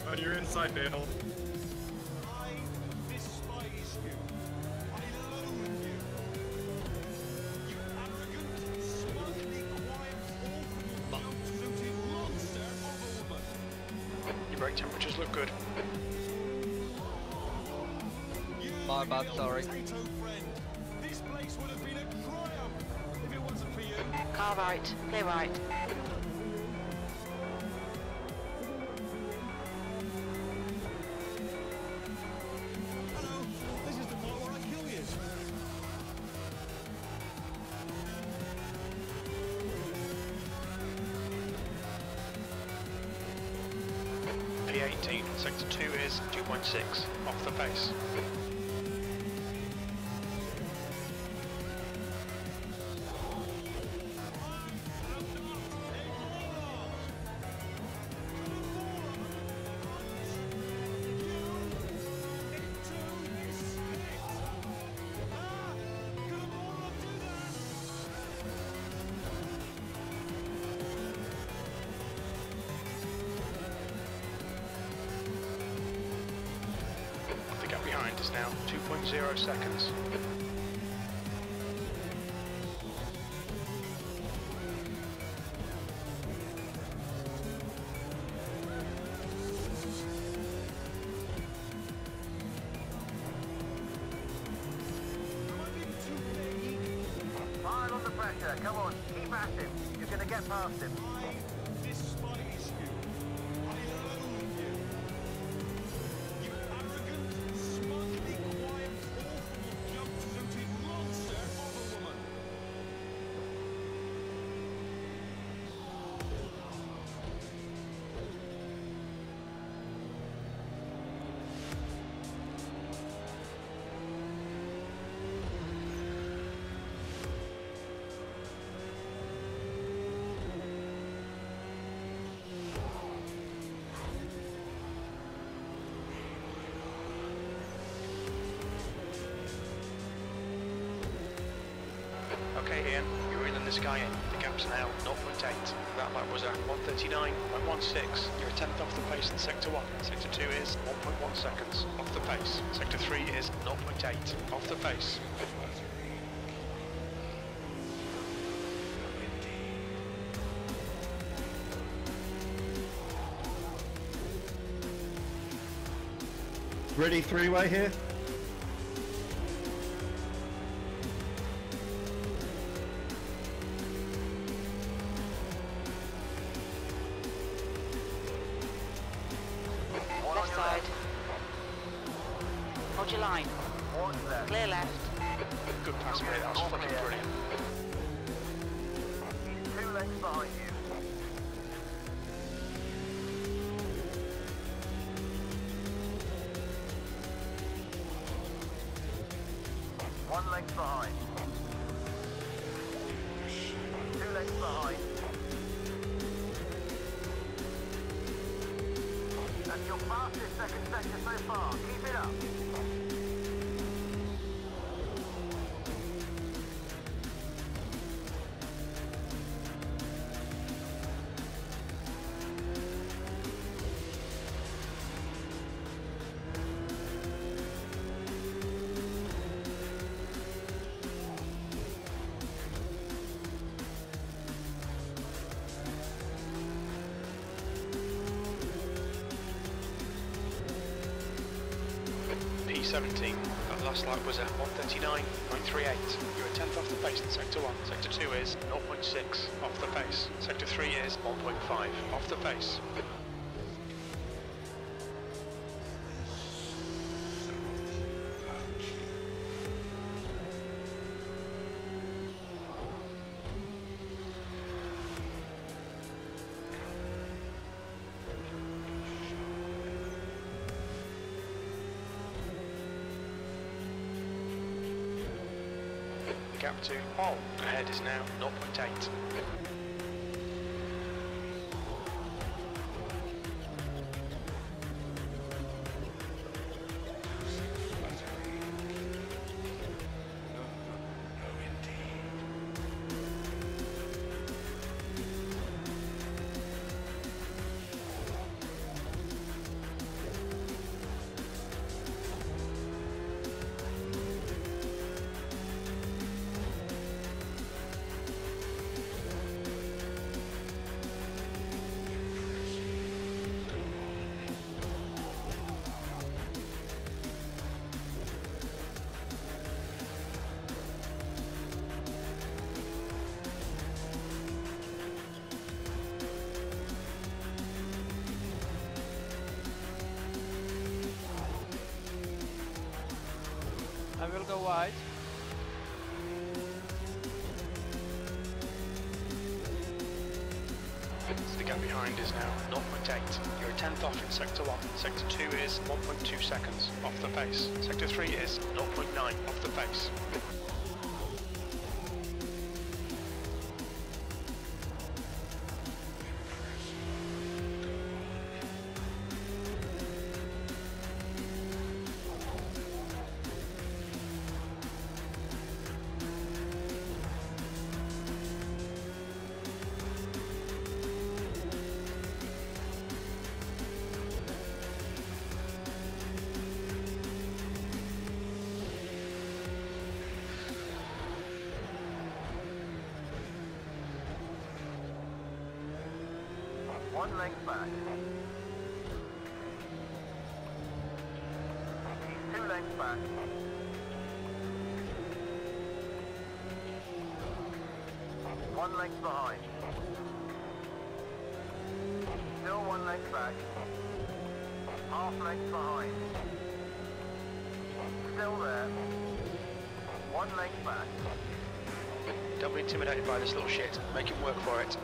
Oh, you're inside, Dale. Brake temperatures look good. My bad, sorry. This place would have been a triumph if it wasn't for you. Car right, clear right. Hello, this is the part where I kill you. P18, sector 2 is 2.6, off the pace. The gap behind is now 2.0 seconds. Pile on the pressure, come on, keep at him. You're gonna get past him. Despise you. I loathe you. You arrogant, smugly quiet, awful, jump-suited monster of a woman. this guy in. The gap's now 0.8. That lap was at 1:39.16. You're a tenth off the pace in Sector 1. Sector 2 is 1.1 seconds off the pace. Sector 3 is 0.8 off the pace. Ready three-way here? Left side. Hold your line. Clear left. Good pass, mate. That was fucking brilliant. 2 lengths behind you. One length behind. 2 lengths behind. That's your fastest second sector so far. Keep it up. P17. That last lap was at 1:39.38. You're a tenth off the pace in Sector 1. Sector 2 is 0.6 off the pace. Sector 3 is 1.5 off the pace. Gap to pole ahead is now 0.8. I will go wide. The gap behind is now 0.8. You're a tenth off in Sector 1. Sector 2 is 1.2 seconds off the pace. Sector 3 is 0.9 off the pace. One length back. He's 2 lengths back. One length behind. Still 1 length back. Half length behind. Still there. 1 length back. Don't be intimidated by this little shit. Make him work for it.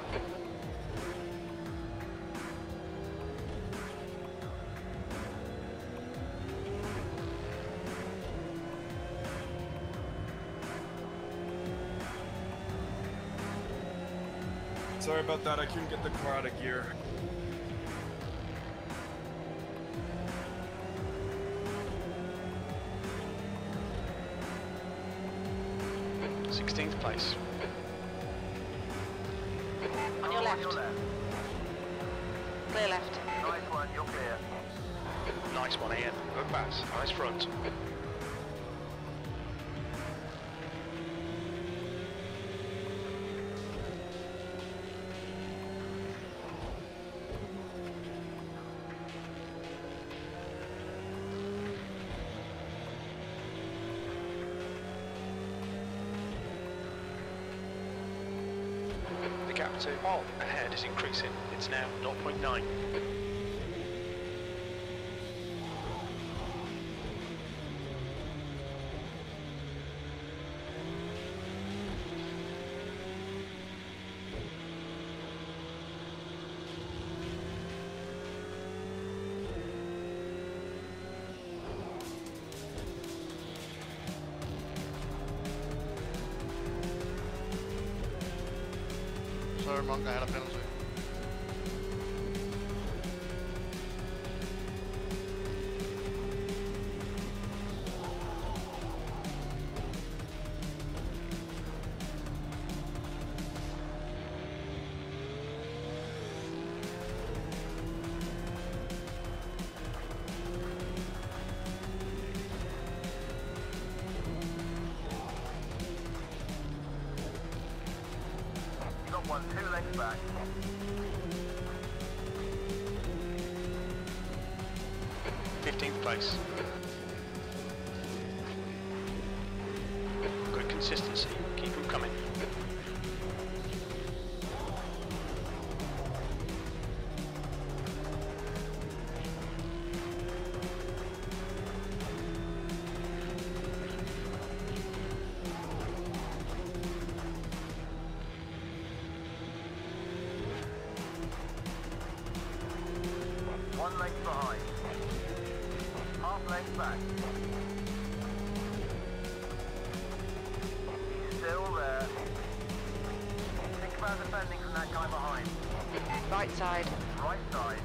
Sorry about that, I couldn't get the car out of gear. 16th place. left. Clear left. Nice one, you're clear. Nice one, Ian. Good pass. Nice front. The gap to all ahead is increasing. It's now 0.9. Sorry, Monk, I had a penalty. You got one, 2 lengths back. 15th place. Good consistency. Keep them coming. One length behind. Half length back. He's still there. Think about defending from that guy behind. Right side. Right side.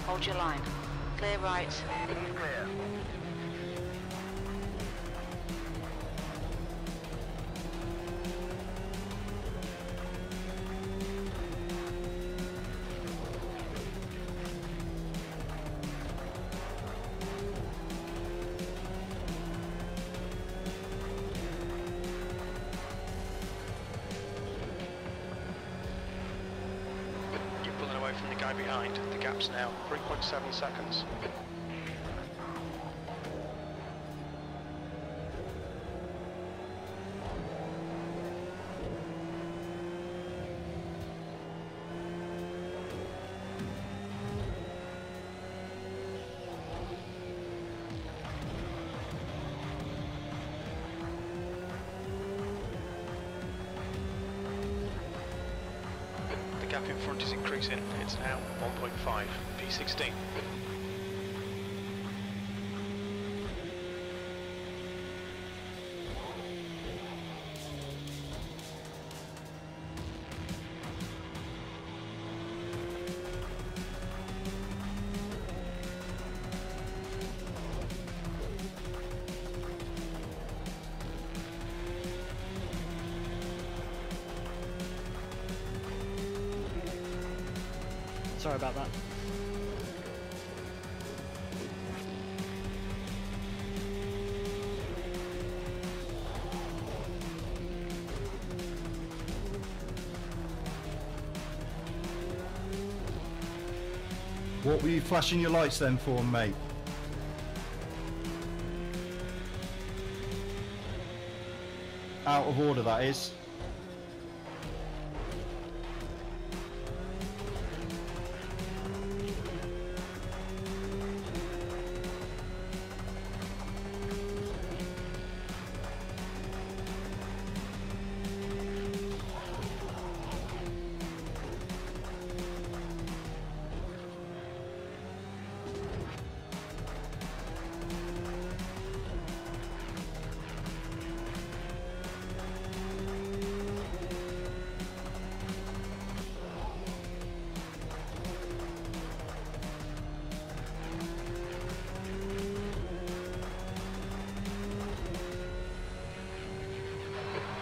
Hold your line. Clear right. He's clear. You're pulling away from the guy behind. The gap's now 3.7 seconds. The gap in front is increasing. It's now 1.5. P16. Sorry about that. What were you flashing your lights then for, mate? Out of order, that is.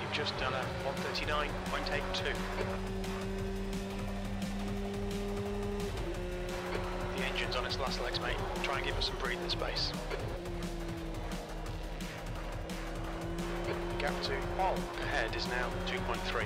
You've just done a 139.82. last legs, mate. Try and give us some breathing space. Gap to all ahead is now 2.3.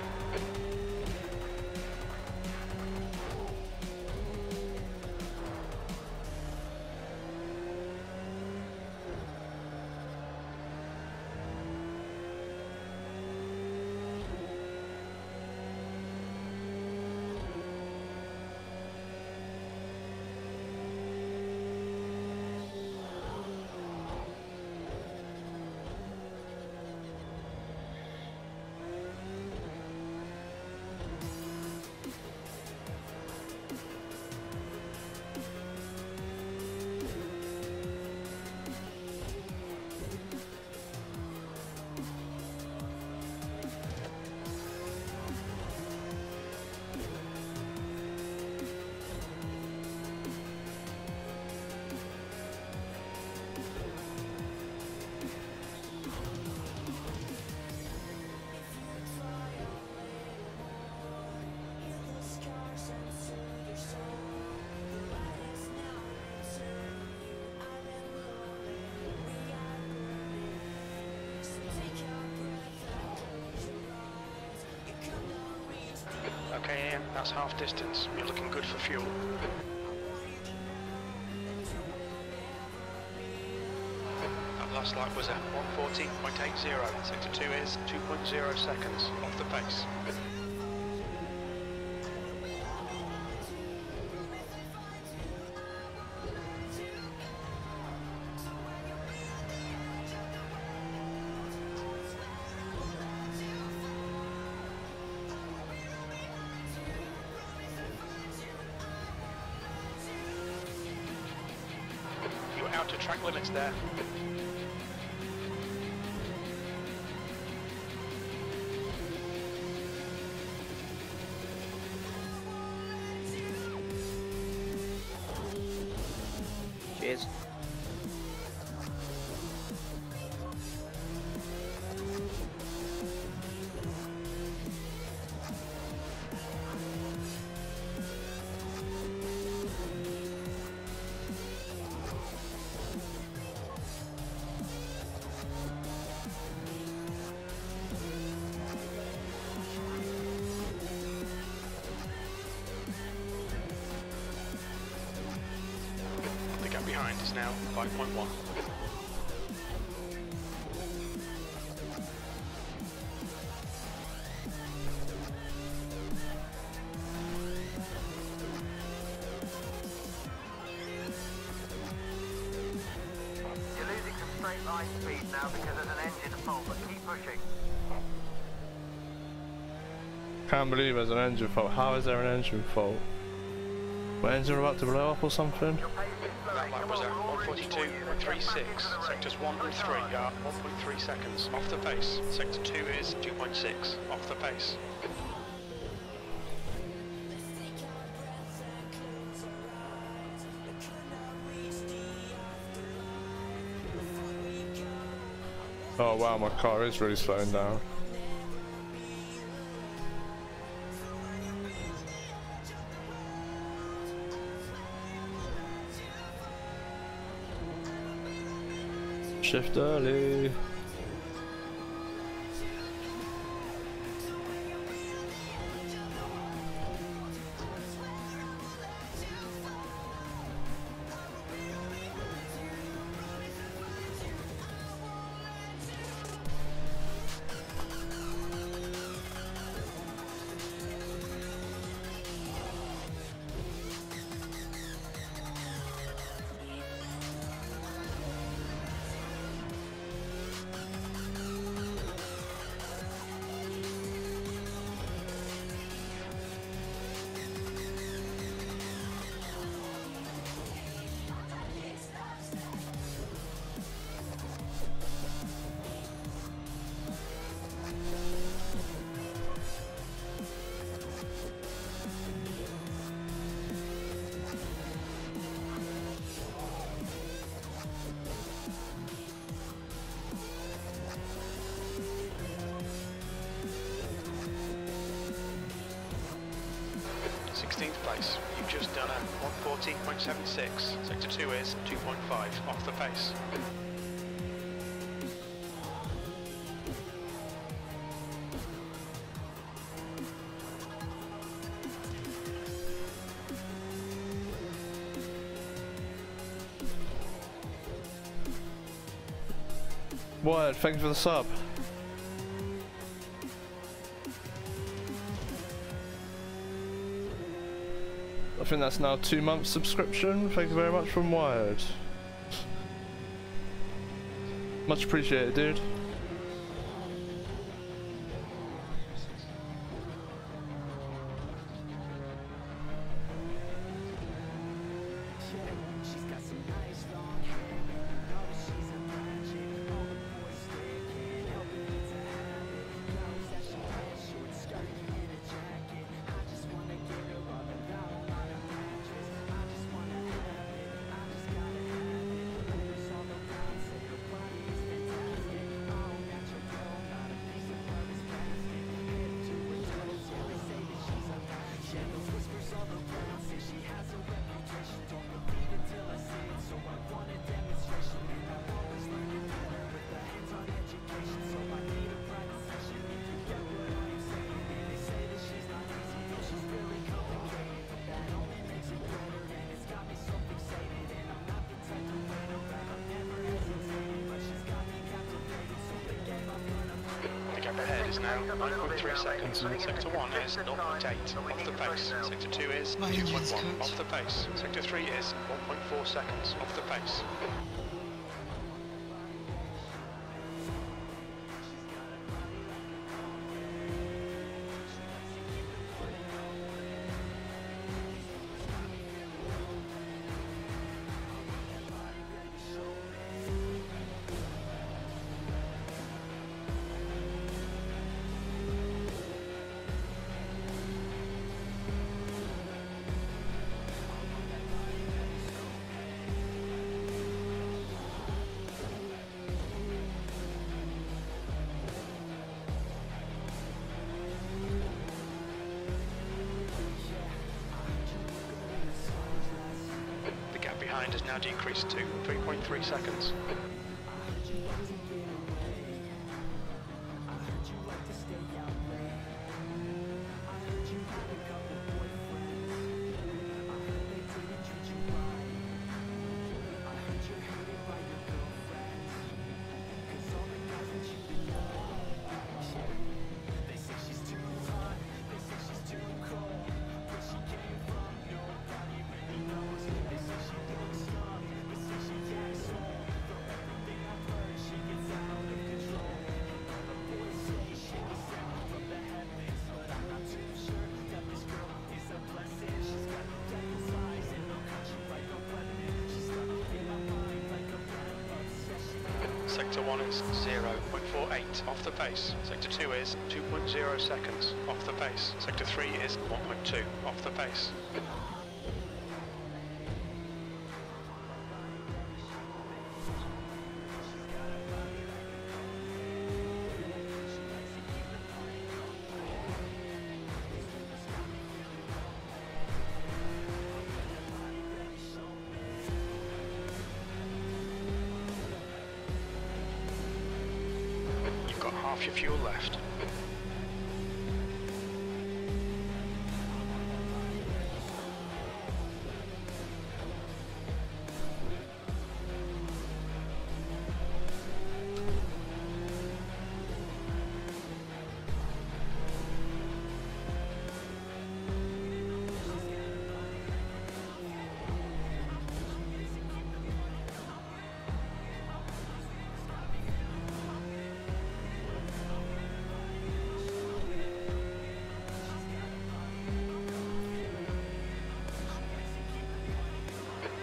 Okay, Ian, that's half distance. You're looking good for fuel. That last lap was at 140.80. Sector 2 is 2.0 seconds off the pace. You're out to track limits there. Cheers. The gap behind is now 5.1. You're losing some straight line speed now because there's an engine fault, but keep pushing. Can't believe there's an engine fault. How is there an engine fault? My engine about to blow up or something? That lap was at 142.36. Sectors 1 and 3 are 1.3 seconds off the pace. Sector 2 is 2.6 off the pace. Oh wow, my car is really slowing down. Shift early. 16th place. You've just done a 140.76. Sector 2 is 2.5 off the pace. Wyatt, thank you for the sub. I think that's now 2 months subscription. Thank you very much from Wired. Much appreciated, dude. Ahead is now 9.3 seconds. Sector 1 is 0.8 off the pace. Sector 2 is 2.1 off the pace. Sector 3 is 1.4 seconds off the pace. Has now decreased to 3.3 seconds. Sector 1 is 0.48 off the pace. Sector 2 is 2.0 seconds off the pace. Sector 3 is 1.2 off the pace. Half your fuel left.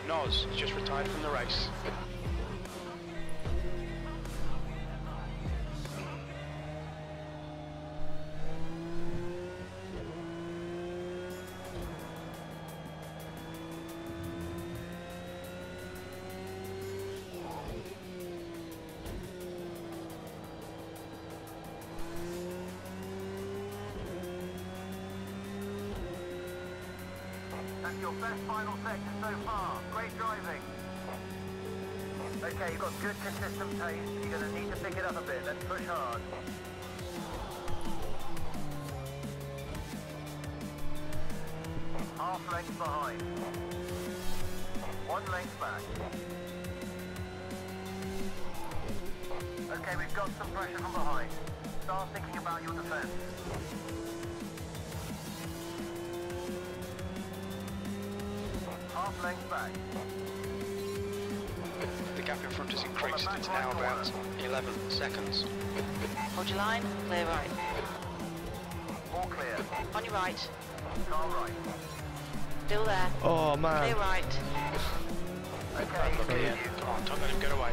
Noz just retired from the race. That's your best final sector so far. Great driving. Okay, you've got good consistent pace. You're going to need to pick it up a bit. Let's push hard. Half length behind. 1 length back. Okay, we've got some pressure from behind. Start thinking about your defense. Half length back. The gap in front has increased. It's now about 11 seconds. Hold your line, clear right. All clear. On your right. Car right. Still there. Oh man. Clear right. Okay, Look here. Come on, don't let him get away.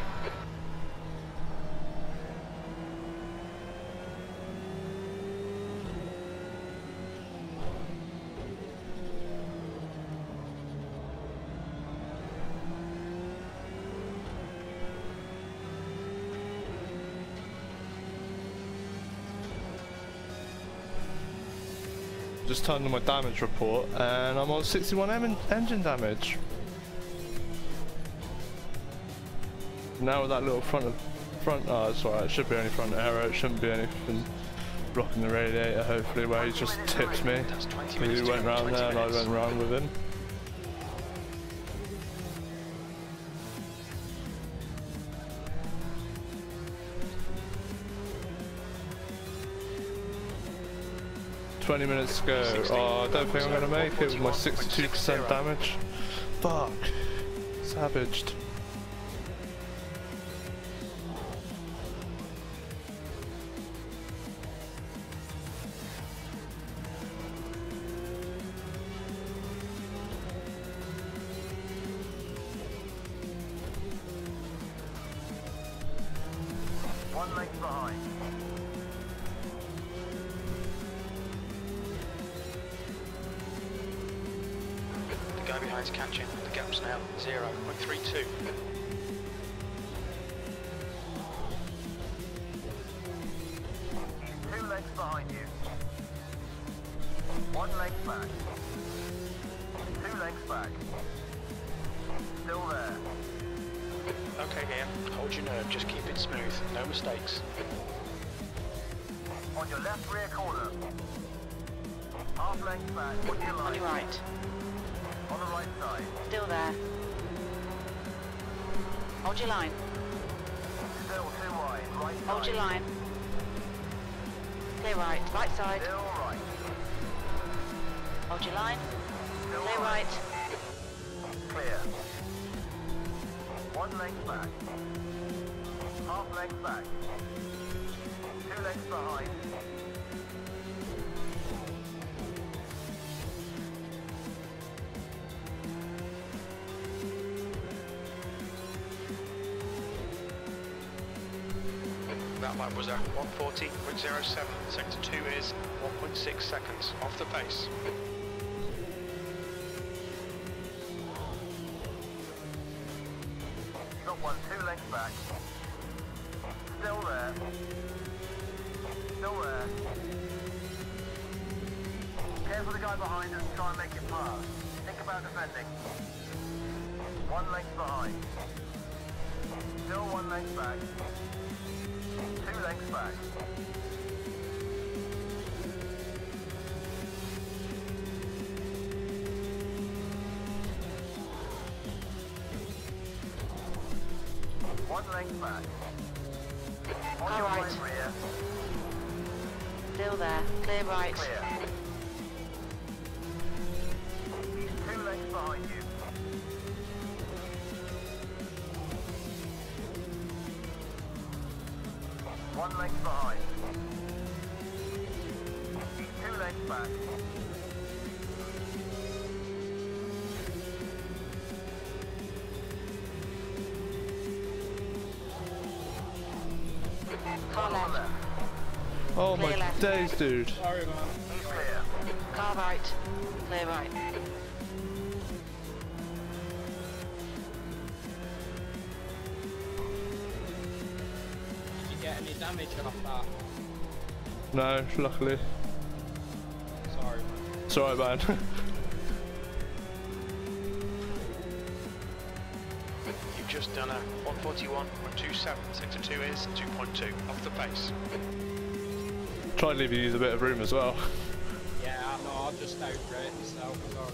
Just turned on my damage report and I'm on 61 engine damage. Now with that little front, oh it's alright, it should be only front aero, it shouldn't be anything blocking the radiator hopefully, where he just tipped me. He went round there and I went round with him. "20 minutes to go. Oh, I don't think I'm going to make it with my 62% damage. Fuck. Savaged. One length behind. The guy behind's catching. The gap's now 0.32. 2 lengths behind you. 1 length back. 2 lengths back. Still there. Okay, here. Hold your nerve. Just keep it smooth. No mistakes. On your left rear corner. Half length back. What do you like? On your right. On the right side. Still there. Hold your line. Still too wide. Right side. Hold your line. Clear right. Right side. Still right. Hold your line. Still Clear right. Clear. 1 length back. Half length back. 2 lengths behind. That lap was at 140.07. Sector 2 is 1.6 seconds off the pace. You got 1 2 lengths back. Still there. Still there. Care for the guy behind us, try and make it pass. Think about defending. 1 length behind. Still 1 length back. 2 lengths back. One length back. On your right. right rear. Still there. Clear right. Clear. He's 2 lengths behind you. One length behind. He's 2 lengths back. Car left. Oh Clear my left. days, dude. He's clear. Car right. Clear right. Did you get any damage off that? No, luckily. Sorry, man. It's alright, man. just done a 141.27. Sector 2 is 2.2 off the pace. Try to leave you a bit of room as well. Yeah, I know, I'll just outrate myself, sorry.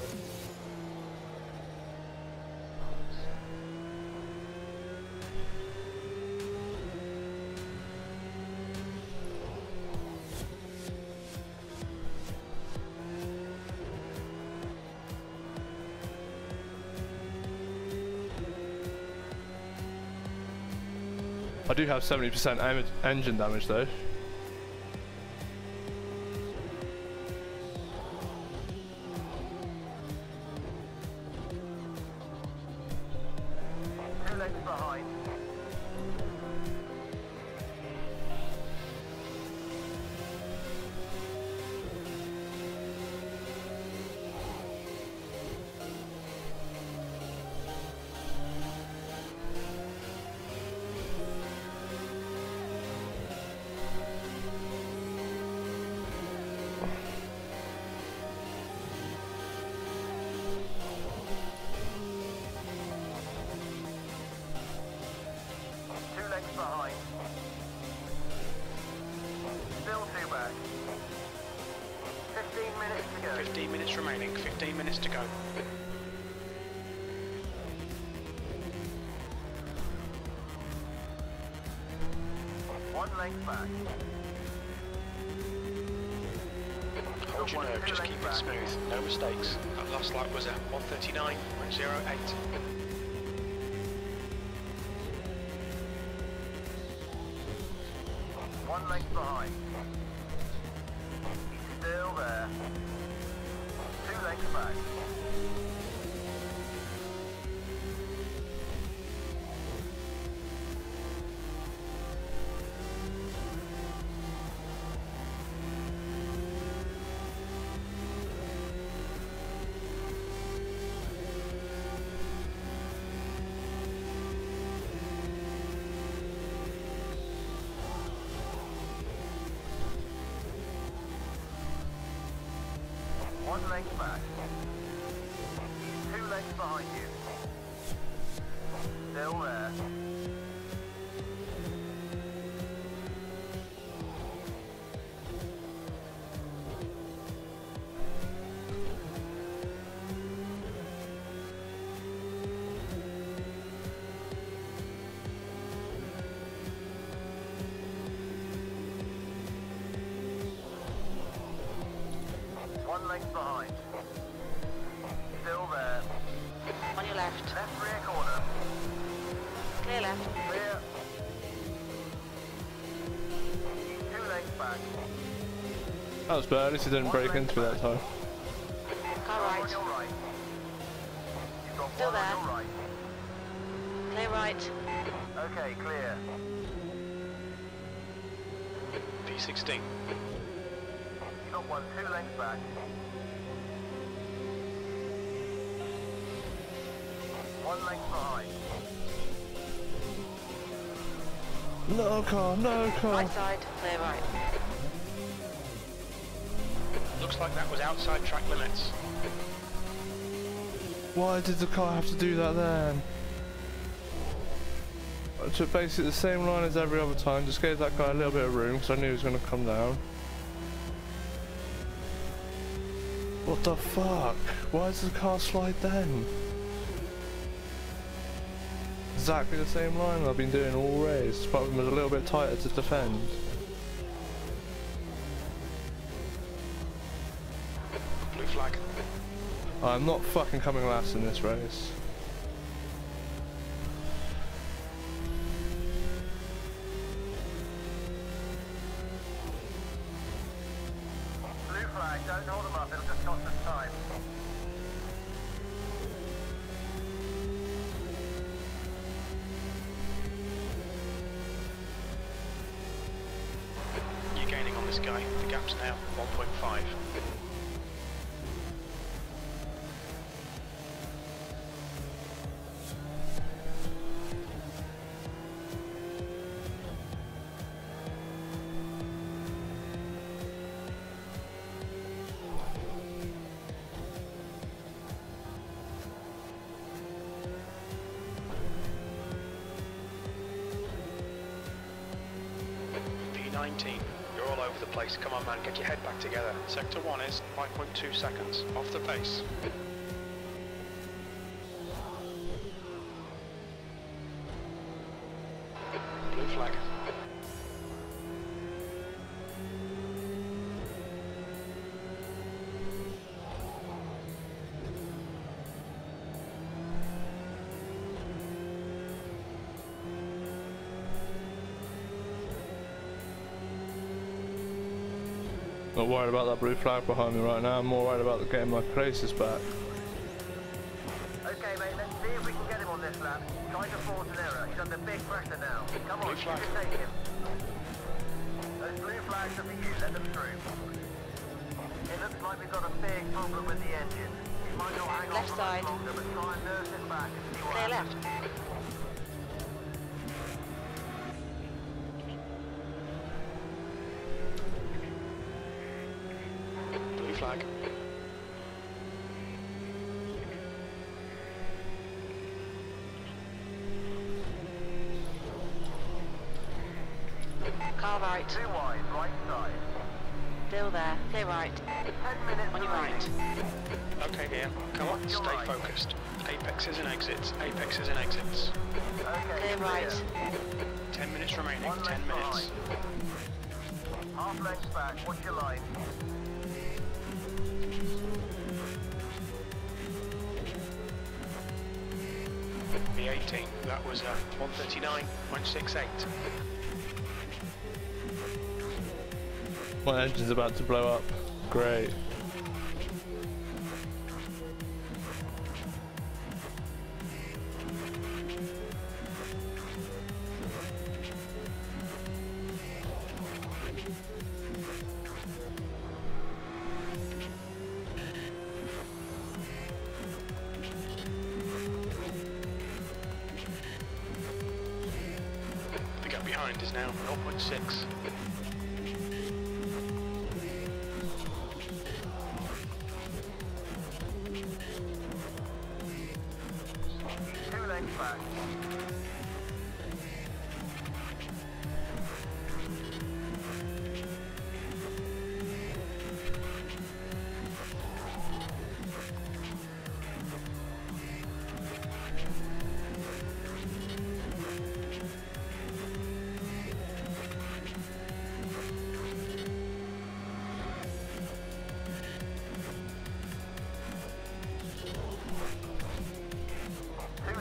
I do have 70% engine damage though. Behind. Still 2 back. 15 minutes to go. 15 minutes remaining, 15 minutes to go. One length back. Hold your nerve, just keep it smooth, no mistakes. That last lap was at 139.08. One length behind. Still there. 2 lengths back. One length back. 2 lengths behind you. Still there. One length behind. Still there. On your left. Left rear corner. Clear left. Clear. 2 lengths back. That was bad, at least he didn't break into me that time. Car right. On your right. You've got Still one there. on your right. Clear right. Okay, clear. P16. You've got one 2 lengths back. One length behind. No car, no car. Right side, clear right. Looks like that was outside track limits. Why did the car have to do that then? I took basically the same line as every other time, just gave that guy a little bit of room because I knew he was going to come down. What the fuck? Why does the car slide then? Exactly the same line I've been doing all race, but it was a little bit tighter to defend. Blue flag. I'm not fucking coming last in this race. Blue flag, don't hold them up, it'll just cost us time. You're gaining on this guy. The gap's now 1.5. 19. You're all over the place. Come on, man, get your head back together. Sector 1 is 5.2 seconds off the pace. Blue flag. Not worried about that blue flag behind me right now. I'm more worried about getting my places back. Okay, mate, let's see if we can get him on this lap. Trying to force an error. He's under big pressure now. Come on, you can take him. Those blue flags are for you. Let them through. It looks like we've got a big problem with the engine. You might not hang on for much longer, but try and nurse it back and see what happens. Clear left. Flag. Car right. Too wide, right side. Still there. Clear right. 10 minutes on your right. Okay, here. Come on, stay focused. Apexes and exits. Apexes and exits. Okay, clear right. 10 minutes remaining. 10 minutes. Half length back. What's your line? B18. That was 139.68. My engine's about to blow up. Great. The gap behind is now 0.6.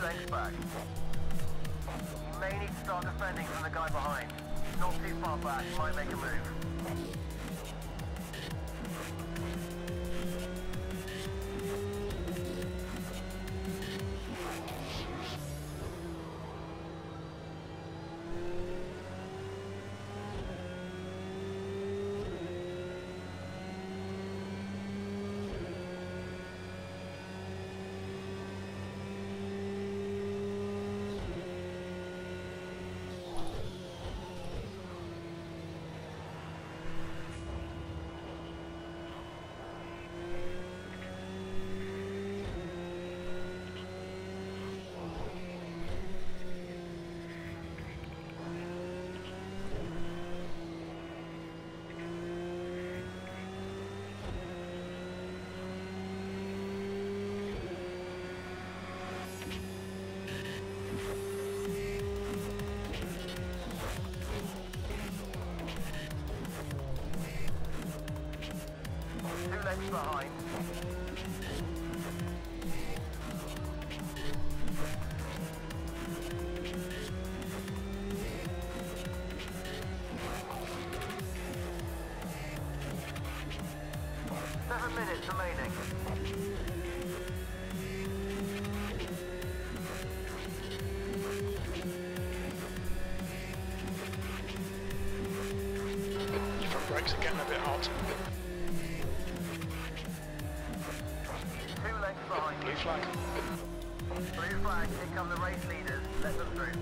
Back. Back. You may need to start defending from the guy behind. Not too far back, might make a move. Behind. Seven minutes remaining. Your front brakes are getting a bit hot. Blue flag. Blue flag, here come the race leaders. Let them through.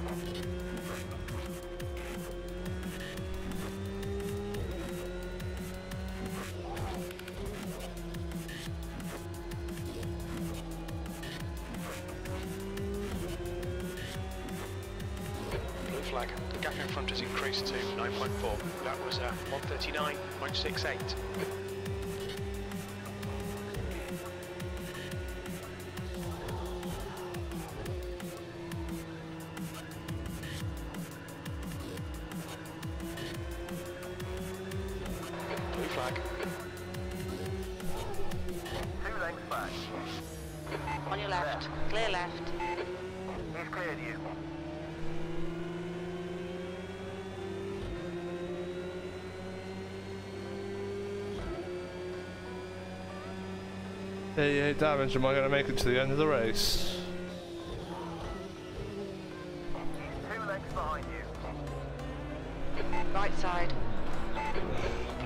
Blue flag. The gap in front has increased to 9.4. That was 139.68. Blue flag. 2 lengths back. On your left. Clear left. He's cleared you. Hey, damage. Am I going to make it to the end of the race? 2 lengths behind you. Right side.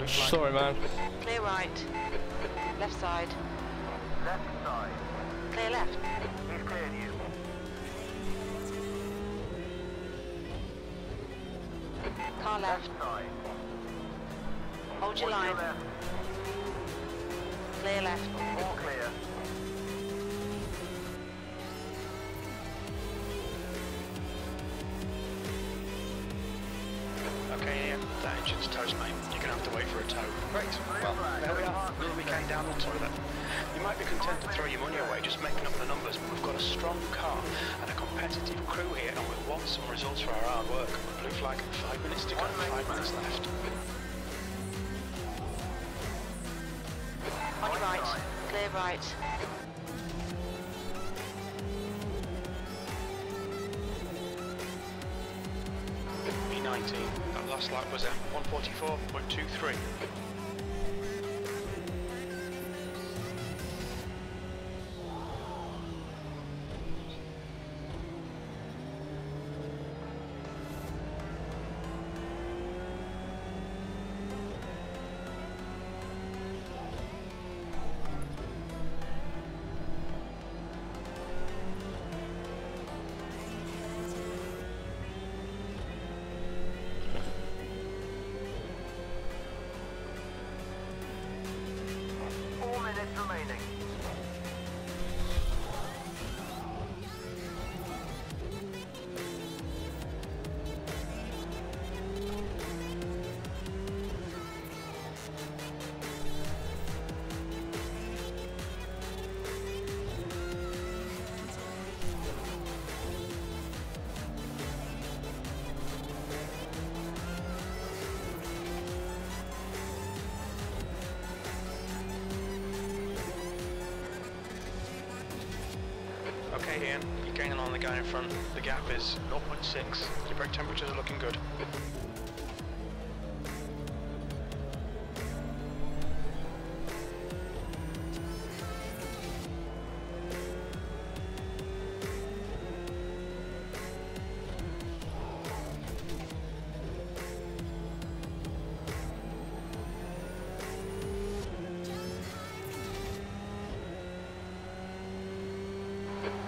Sorry, man. Clear right. Left side. Left side. Clear left. He's cleared you. Car left. Side. Hold your Watch line. your left. Clear left. All clear. Okay, Ian, that engine's toast, mate. You're going to have to wait for a tow. Great. Well, there we are. Another weekend down the toilet. You might be content to throw your money away just making up the numbers, but we've got a strong car and a competitive crew here, and we want some results for our hard work. Blue flag, 5 minutes to go, 5 minutes left. On your right. Clear right. B19, that last lap was at 144.23. Remaining. Okay, Ian, you're gaining on the guy in front. The gap is 0.6. Your brake temperatures are looking good.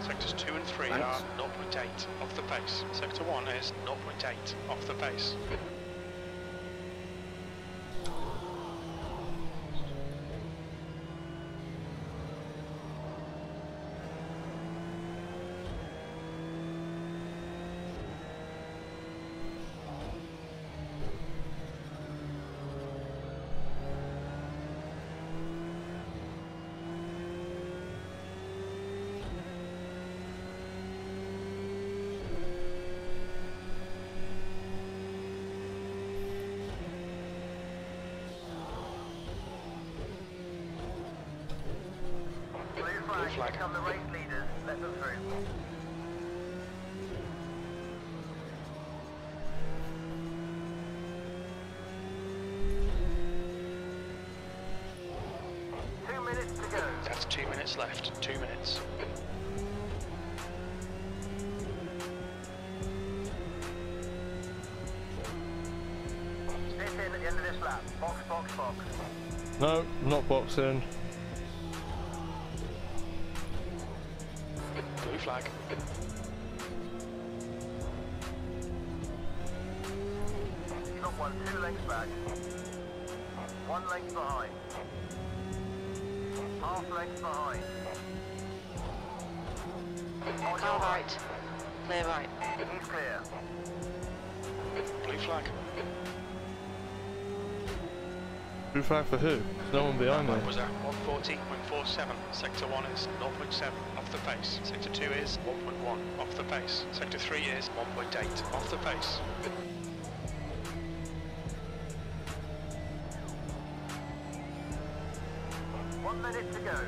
Sectors 2 and 3 are 0.8 off the pace. Sector 1 is 0.8 off the pace. Flag. Come the race leaders, let them through. That's 2 minutes left. 2 minutes. Sit in at the end of this lap. Box, box, box. No, not boxing. Blue flag. You've got 2 lengths back. 1 length behind. Half length behind. Car right. Clear right. He's clear. flag. Blue flag for who? There's no one behind me. Was at 140.47. Sector 1 is 0.7 off the pace. Sector 2 is 1.1 off the pace. Sector 3 is 1.8 off the pace. One minute to go.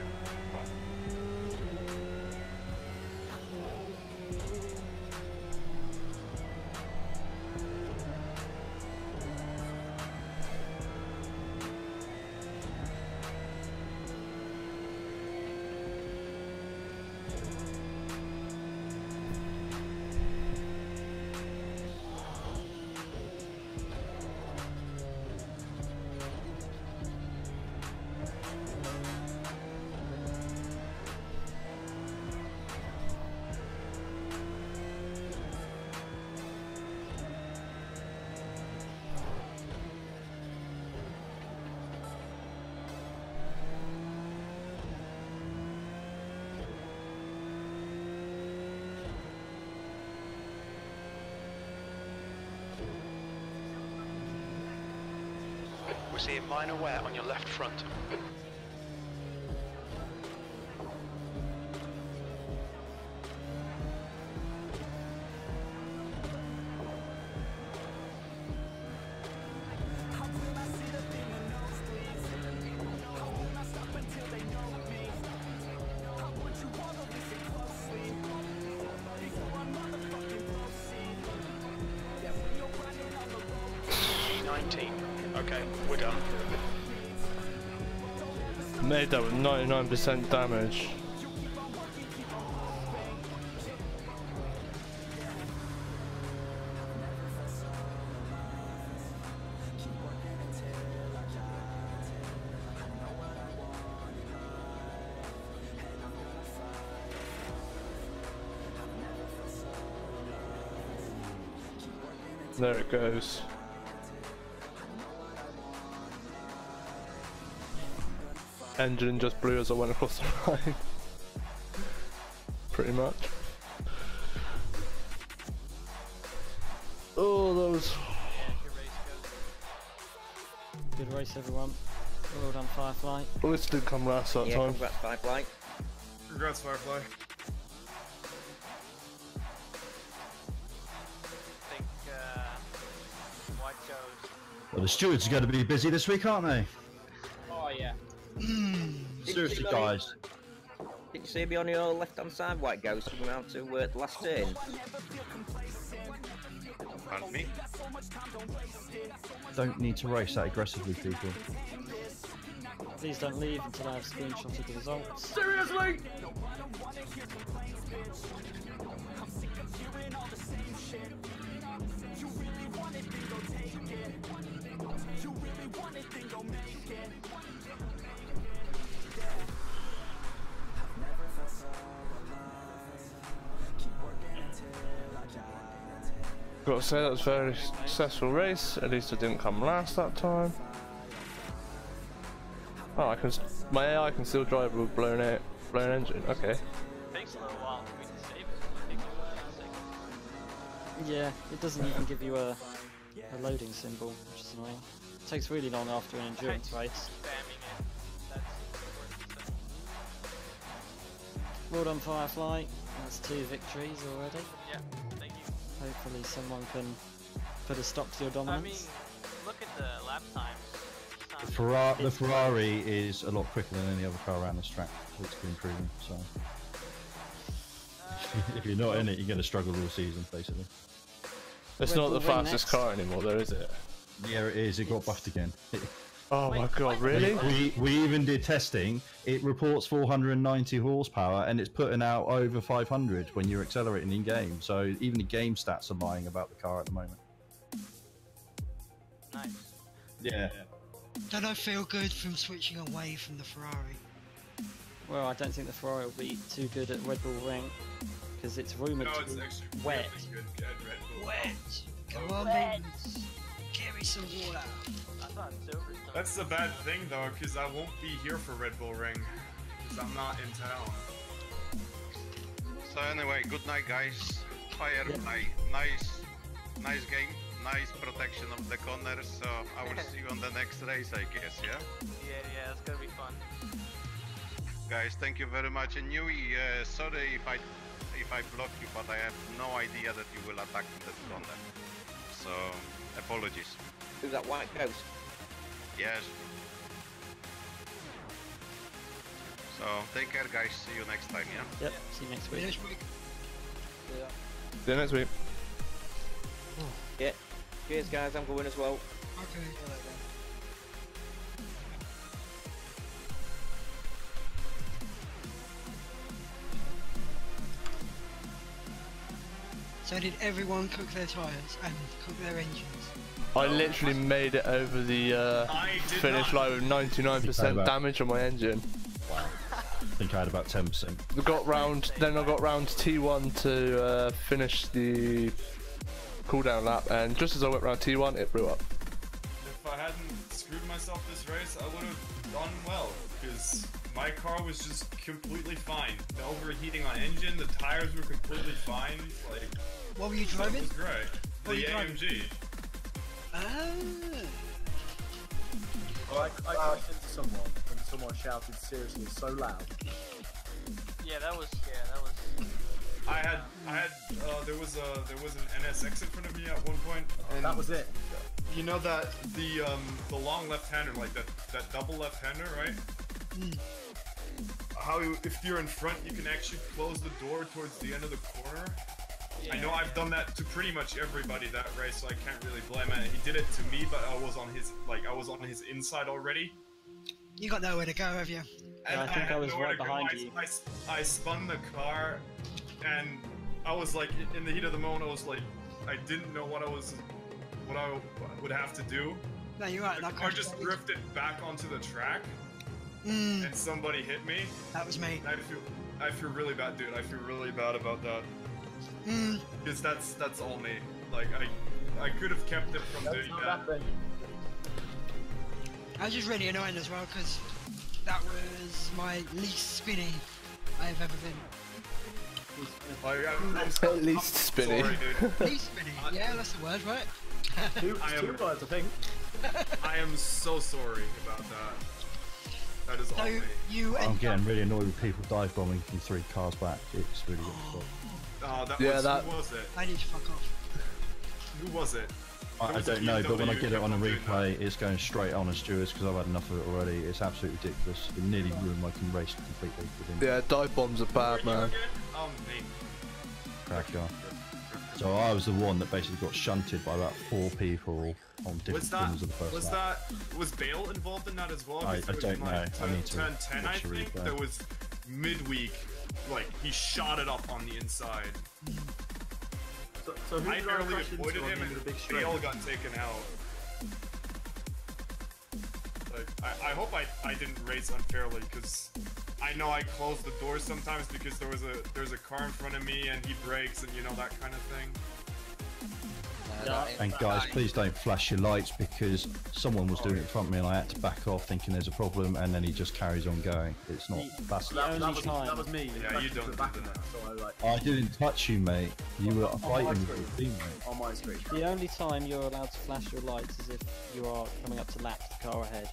We're seeing minor wear on your left front. G19. Okay, we're done. Made that with 99% damage. There it goes. Engine just blew as I went across the line. Pretty much. Oh, that was... Good race, everyone. Well done, Firefly. Well, this did come last that time. Congrats, Firefly. Congrats, Firefly. I think White goes. Well, the stewards are going to be busy this week, aren't they? Oh yeah. Seriously, guys. Did you see me on your left-hand side, White Ghost, coming out to the last turn? Pardon me? Don't need to race that aggressively, people. Please don't leave until I have screenshotted the results. Seriously? Got to say that was a very successful race. At least I didn't come last that time. Oh, I can. My AI can still drive with blown engine. Okay. Takes a little while for me to save it. Yeah, it doesn't even give you a loading symbol, which is annoying. It takes really long after an endurance race. Well done, Firefly. That's 2 victories already. Yeah, thank you. Hopefully someone can put a stop to your dominance. I mean, look at the lap times. The Ferrari is a lot quicker than any other car around this track. It's been proven, so... if you're not in it, you're going to struggle all season, basically. It's not the fastest car anymore, though, is it? Yeah, it is. It got buffed again. Oh my god, really? We even did testing. It reports 490 horsepower and it's putting out over 500 when you're accelerating in game. So even the game stats are lying about the car at the moment. Nice. Yeah. Don't I feel good from switching away from the Ferrari? Well, I don't think the Ferrari will be too good at Red Bull Ring because it's rumoured to be wet. Wet. Come on, baby. Give me some water. That's the bad thing though, because I won't be here for Red Bull Ring, because I'm not in town. So anyway, good night guys. Firefly, nice game, nice protection of the corners, so I will see you on the next race, I guess, yeah? Yeah, it's gonna be fun. Guys, thank you very much. And Yui, sorry if I block you, but I have no idea that you will attack in that corner. So, apologies. Who's that white ghost? Yes. So, take care, guys. See you next time, yeah? Yep, see you next week. Yeah. See you next week. Yeah. Cheers, guys. I'm going as well. Okay. So did everyone cook their tyres and cook their engines? I literally made it over the finish line with 99% damage on my engine. Wow. I think I had about 10%. I got round T1 to finish the cooldown lap, and just as I went round T1, it blew up. If I hadn't screwed myself this race, I would have done well, because my car was just completely fine. The overheating on engine, the tires were completely fine. Like, what were you driving? It was great. The AMG. I crashed into someone and someone shouted seriously so loud. Yeah, that was. There was an NSX in front of me at one point. And that was it. You know that the long left-hander, like that double left-hander, right? Mm. If you're in front, you can actually close the door towards the end of the corner. I know I've done that to pretty much everybody that race, so I can't really blame it. He did it to me, but I was on his inside already. You got nowhere to go, have you? And I think I was right behind you. I spun the car, and I was like, in the heat of the moment, I was like, I didn't know what I would have to do. No, you're right. The car just drifted back onto the track, and somebody hit me. That was me. I feel really bad, dude. I feel really bad about that. Because that's all me. Like I could have kept it from doing that. I was just really annoying as well because that was my least spinny I've ever been. At least spinny. Sorry, dude. Least spinny. Yeah, that's the word, right? Two words, I think. I am so sorry about that. That is all me. I'm getting really annoyed with people dive bombing from 3 cars back. It's really difficult. Oh, who was it? I need to fuck off. Who was it? I don't know, but when I get it on a replay, it's going straight on as stewards because I've had enough of it already. It's absolutely ridiculous. It nearly ruined my race completely. Yeah, dive bombs are bad, man. Oh, me. Cracker. So I was the one that basically got shunted by about 4 people on different things of the first lap. Was Bale involved in that as well? I don't know. I need to turn 10, I watch the think. replay. There was midweek, like he shot it up on the inside. So I barely avoided him, and Bale got taken out. Like, I hope I didn't race unfairly, because I know I closed the door sometimes because there's a car in front of me and he brakes and you know that kind of thing. And guys, please don't flash your lights because someone was doing it in front of me and I had to back off thinking there's a problem, and then he just carries on going. It's not. That was me. Yeah, you don't do that. So I didn't touch you, mate. You were fighting with your teammate. On my screen. The only time you're allowed to flash your lights is if you are coming up to lap the car ahead.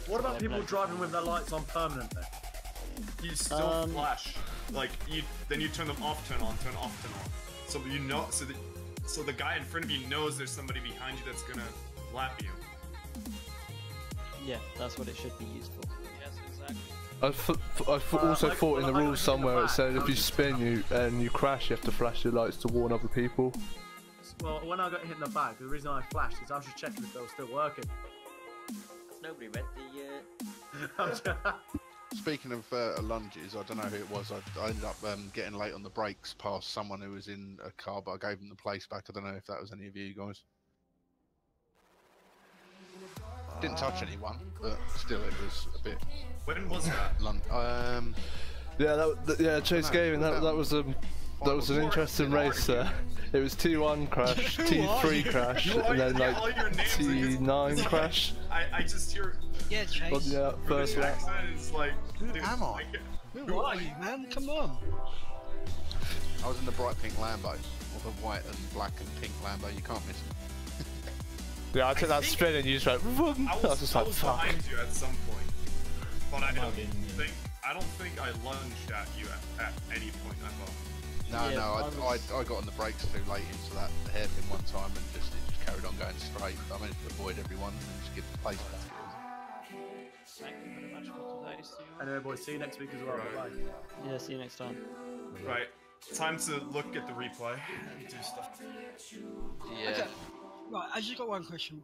What about people driving with their lights on permanently? You still flash. Like then you turn them off, turn on, turn off, turn on. So you know, so the guy in front of you knows there's somebody behind you that's gonna lap you. Yeah, that's what it should be used for. Yes, exactly. I also thought in the rules somewhere it said if you spin and you crash, you have to flash your lights to warn other people. Well, when I got hit in the back, the reason I flashed is I was just checking if they were still working. Nobody read the. Speaking of lunges, I don't know who it was. I ended up getting late on the brakes past someone who was in a car, but I gave them the place back. I don't know if that was any of you guys. Didn't touch anyone, but still, it was a bit. When was that? Yeah, Chase Gaming. That was an interesting race there. It was T1 crash, T3 crash, and then like T9 crash. I just hear. Yeah, Chase. Yeah, first lap. It's like, Who am I? Who are you, man? Come on. I was in the bright pink Lambo. The white and black and pink Lambo, you can't miss them. Yeah, I took that spin and you just went. I was behind you at some point, but I don't think I lunged at you at any point ever. No, I got on the brakes too late into that hairpin one time and it just carried on going straight. I managed to avoid everyone and just give the place back. Thank you very much for today. Anyway, boys, see you next week as well. Bye. Yeah, see you next time. Right, time to look at the replay and do stuff. Yeah. Okay. Right, I just got one question.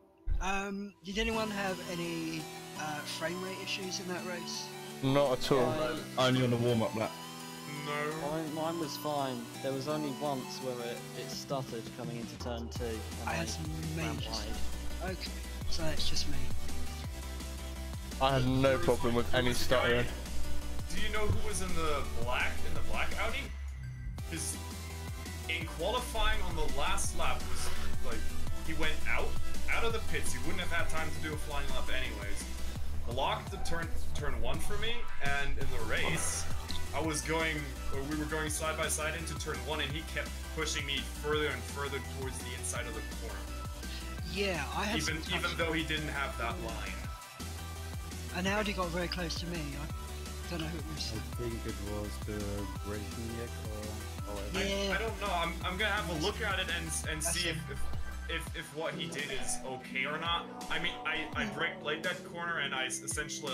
Did anyone have any frame rate issues in that race? Not at all. Only on the warm-up lap. No. Mine was fine. There was only once where it stuttered coming into turn 2. And I had some ran major wide. Okay, so that's just me. I had no problem with any stuttering. Do you know who was in the black Audi? Because in qualifying on the last lap was like he went out of the pits. He wouldn't have had time to do a flying lap anyways. Blocked the turn 1 for me, and in the race we were going side by side into turn 1, and he kept pushing me further and further towards the inside of the corner. Yeah, I had even though he didn't have that line. And Audi got very close to me. I don't know who it was. I think it was the Brazilian or I don't know. I'm gonna have a look at it and see if what he did is okay or not. I mean, I brake played that corner and I essentially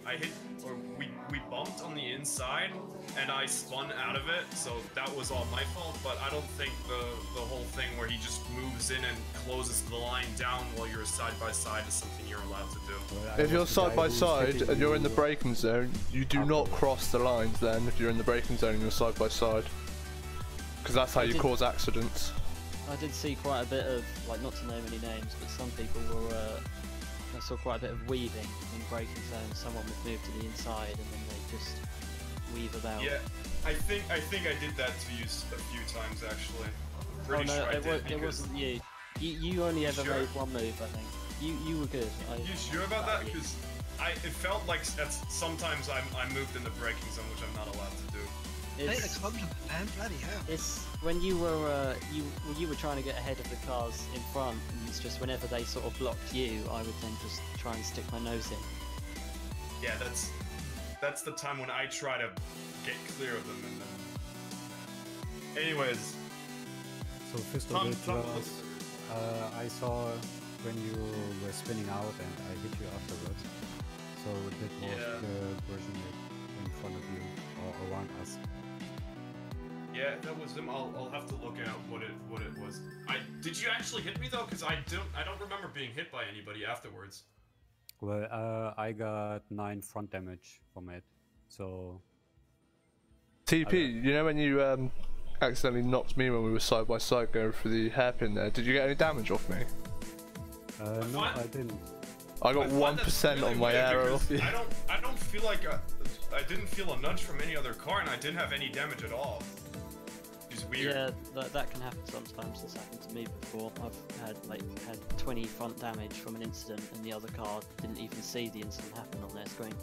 I hit, or we bumped on the inside and I spun out of it, so that was all my fault. But I don't think the whole thing where he just moves in and closes the line down while you're side by side is something you're allowed to do. If you're side by side and you're in the braking zone, you do not cross the lines then if you're in the braking zone and you're side by side. Because that's how you cause accidents. I did see quite a bit of, like, not to name any names, but some people were, I saw quite a bit of weaving in braking zones. Someone would move to the inside and then they just weave about. Yeah, I think I did that to you a few times actually. Pretty sure I did, it wasn't you. You only ever made one move, I think. You were good. You sure about that? Because it felt like sometimes I moved in the braking zone, which I'm not allowed to do. It's a compliment, man. Bloody hell. It's when you were trying to get ahead of the cars in front, and it's just whenever they sort of blocked you, I would then just try and stick my nose in. Yeah, that's the time when I try to get clear of them. And then... Anyways. So first of it was, I saw when you were spinning out and I hit you afterwards. So that was the version in front of you or around us. Yeah, that was him. I'll have to look out what it was. Did you actually hit me though? Because I don't remember being hit by anybody afterwards. Well, I got 9 front damage from it. So TP, you know when you accidentally knocked me when we were side by side going through the hairpin there? Did you get any damage off me? No, I didn't. I got 1% on my arrow off you. I don't feel like I didn't feel a nudge from any other car, and I didn't have any damage at all. It's weird. Yeah, that can happen sometimes. It's happened to me before. I've had 20 front damage from an incident, and the other car didn't even see the incident happen on their screen.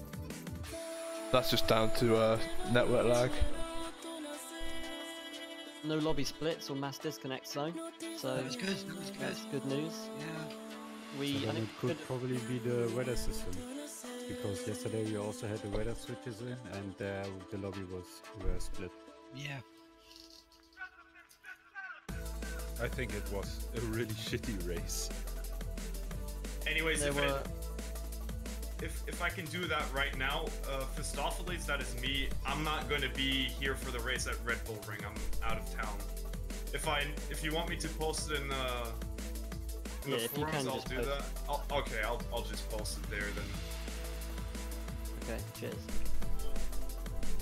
That's just down to network lag. No lobby splits or mass disconnects though, so that was good. That's good news. Yeah. So then it could probably be the weather system, because yesterday we also had the weather switches in, and the lobby were split. Yeah. I think it was a really shitty race. Anyways, if I can do that right now, Fistophiles, that is me. I'm not going to be here for the race at Red Bull Ring. I'm out of town. If you want me to post it in the forums, I'll do that. I'll just post it there then. Okay, cheers.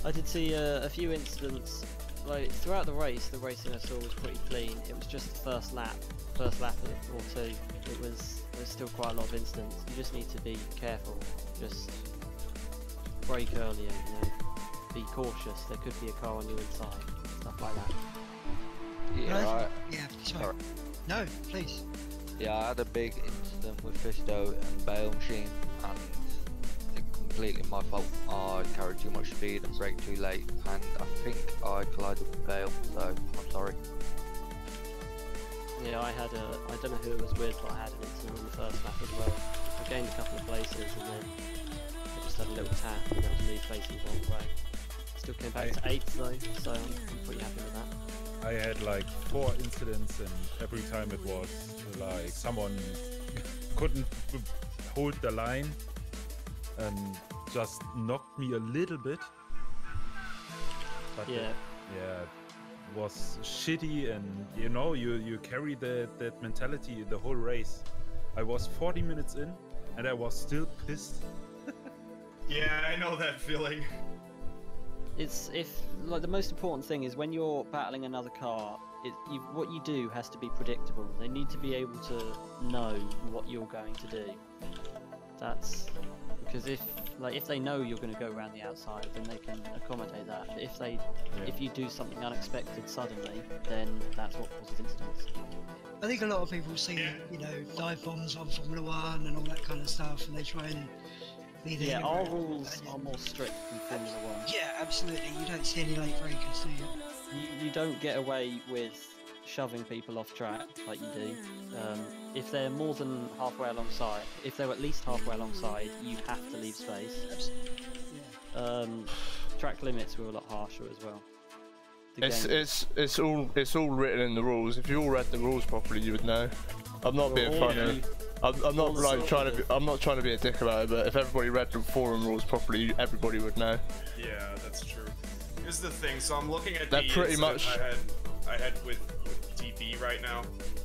I did see a few incidents. Like throughout the racing I saw was pretty clean. It was just the first lap or two. There's still quite a lot of incidents. You just need to be careful. Just brake earlier, you know. Be cautious. There could be a car on your inside, stuff like that. Yeah, sorry. No, please. Yeah, I had a big incident with Fisto and Bale Machine, and it's completely my fault. I carried too much speed and braked too late, and I think I collided with Bale, so I'm sorry. Yeah, I don't know who it was with, but I had an incident on the first lap as well. I gained a couple of places and then I just had a little tap and that was me facing the wrong way. Still came back to 8th though, so I'm pretty happy with that. I had like 4 incidents, and every time it was like someone couldn't hold the line and just knocked me a little bit. But yeah. It was shitty, and you know, you carry that mentality the whole race. I was 40 minutes in and I was still pissed. Yeah, I know that feeling. It's the most important thing is when you're battling another car, what you do has to be predictable. They need to be able to know what you're going to do. That's because if they know you're going to go around the outside, then they can accommodate that. But if you do something unexpected suddenly, then that's what causes incidents. I think a lot of people see, you know, dive bombs on Formula 1 and all that kind of stuff, and they try and yeah, our rules are more strict than Formula 1. Yeah, absolutely. You don't see any late breakers, do you? You don't get away with shoving people off track like you do. If they're more than halfway alongside, if they're at least halfway alongside, you have to leave space. Track limits were a lot harsher as well. It's all written in the rules. If you all read the rules properly, you would know. I'm not being funny. I'm not like I'm not trying to be a dick about it, but if everybody read the forum rules properly, everybody would know. Yeah, that's true. Here's the thing. So I'm looking at They're pretty much. I had with DB right now,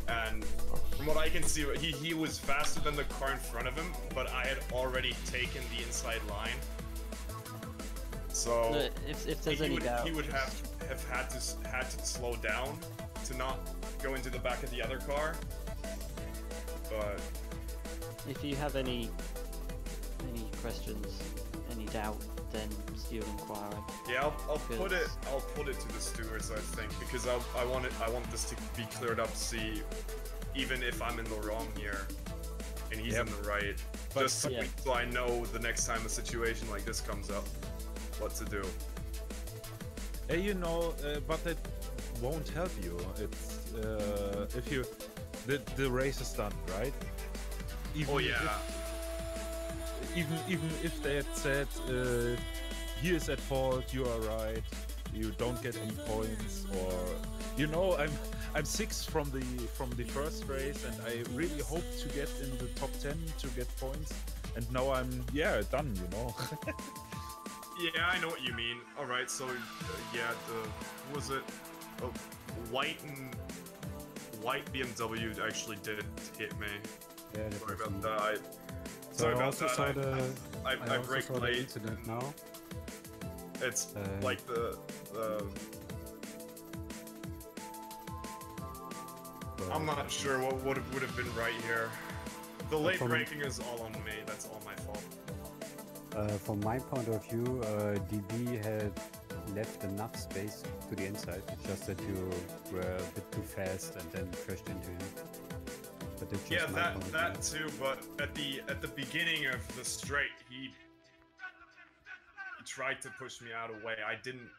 and from what I can see, he was faster than the car in front of him, but I had already taken the inside line. So if there's any doubt, he would have had to slow down to not go into the back of the other car. But if you have any questions, any doubt, then still inquiry. Yeah, I'll put it to the stewards, I think, because I want this to be cleared up. See, even if I'm in the wrong here and he's in the right, but just so I know the next time a situation like this comes up, what to do. You know, but that won't help you. It's if you the race is done, right? Even even if they had said he is at fault, you are right, you don't get any points, or you know, I'm 6th from the first race, and I really hope to get in the top 10 to get points, and now I'm done, you know. Yeah, I know what you mean. All right, so who was it? Oh, white BMW actually did hit me. Yeah, sorry about that. So I also saw the I braked late. Incident now. It's like the I'm not sure what would have been right here. The late braking is all on me. That's all my fault. From my point of view, DB had left enough space to the inside. It's just that you were a bit too fast and then crashed into him. But it's just that too. But at the beginning of the straight, he tried to push me out of the way. I didn't.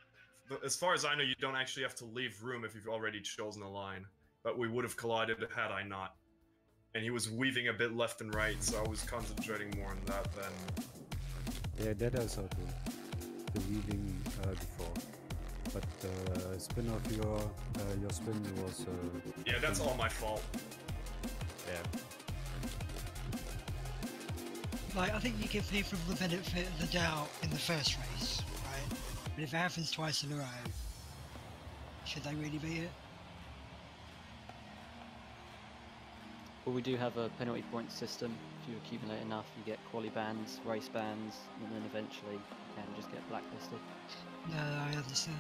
As far as I know, you don't actually have to leave room if you've already chosen a line. But we would have collided had I not. And he was weaving a bit left and right, so I was concentrating more on that than. Yeah, that I saw too. The weaving before, but spin of your spin was. Yeah, that's all my fault. Yeah. Like, I think you give people the benefit of the doubt in the first race, right? But if it happens twice in a row, should they really be it? Well, we do have a penalty point system. If you accumulate enough, you get quali bans, race bans, and then eventually you can just get blacklisted. No, I understand.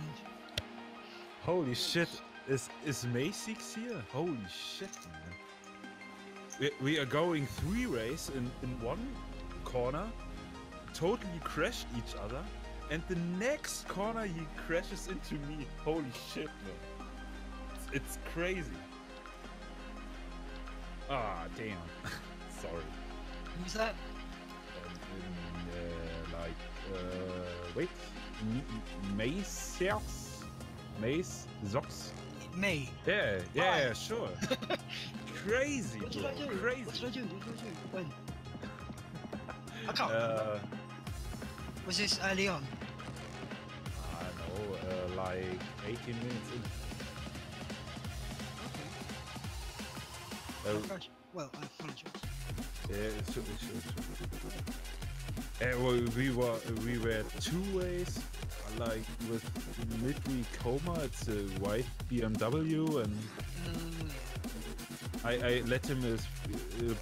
Holy shit! Is May 6 here? Holy shit, man! We are going 3 races in one corner, totally crashed each other, and the next corner he crashes into me. Holy shit, man! It's crazy. Ah, damn. Sorry. Who's that? Wait. Mace Socks? Me? Yeah, sure. Crazy, What did bro. I do? Crazy. What did I do? When? I can't remember. Was this early on? I don't know, like 18 minutes in. Well, I apologize. Yeah, sure. Well, we were two ways, like with midweek coma. It's a white BMW, and I let him a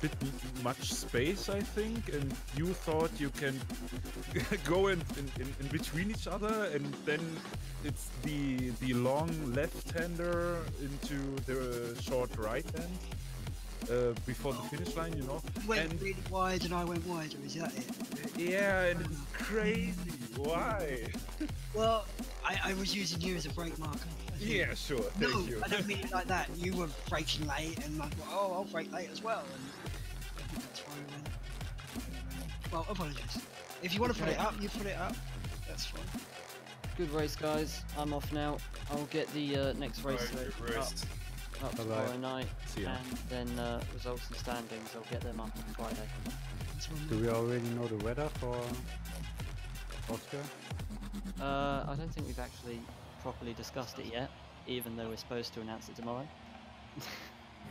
bit much space, I think, and you thought you can go in between each other, and then it's the long left-hander into the short right-hand. Before the finish line, you know. Went really wide and I went wider, is that it? Yeah, and it's crazy. Why? Well, I was using you as a brake marker. Yeah, sure. No, Thank you. I don't mean it like that. You were braking late and I thought, oh, I'll brake late as well. And I think that's why I went. Well, apologies. If you want to put it up, you put it up. That's fine. Good race, guys. I'm off now. I'll get the next race up tomorrow night, and then results and standings, I'll get them up on Friday. Do we already know the weather for Austria? I don't think we've actually properly discussed it yet, even though we're supposed to announce it tomorrow.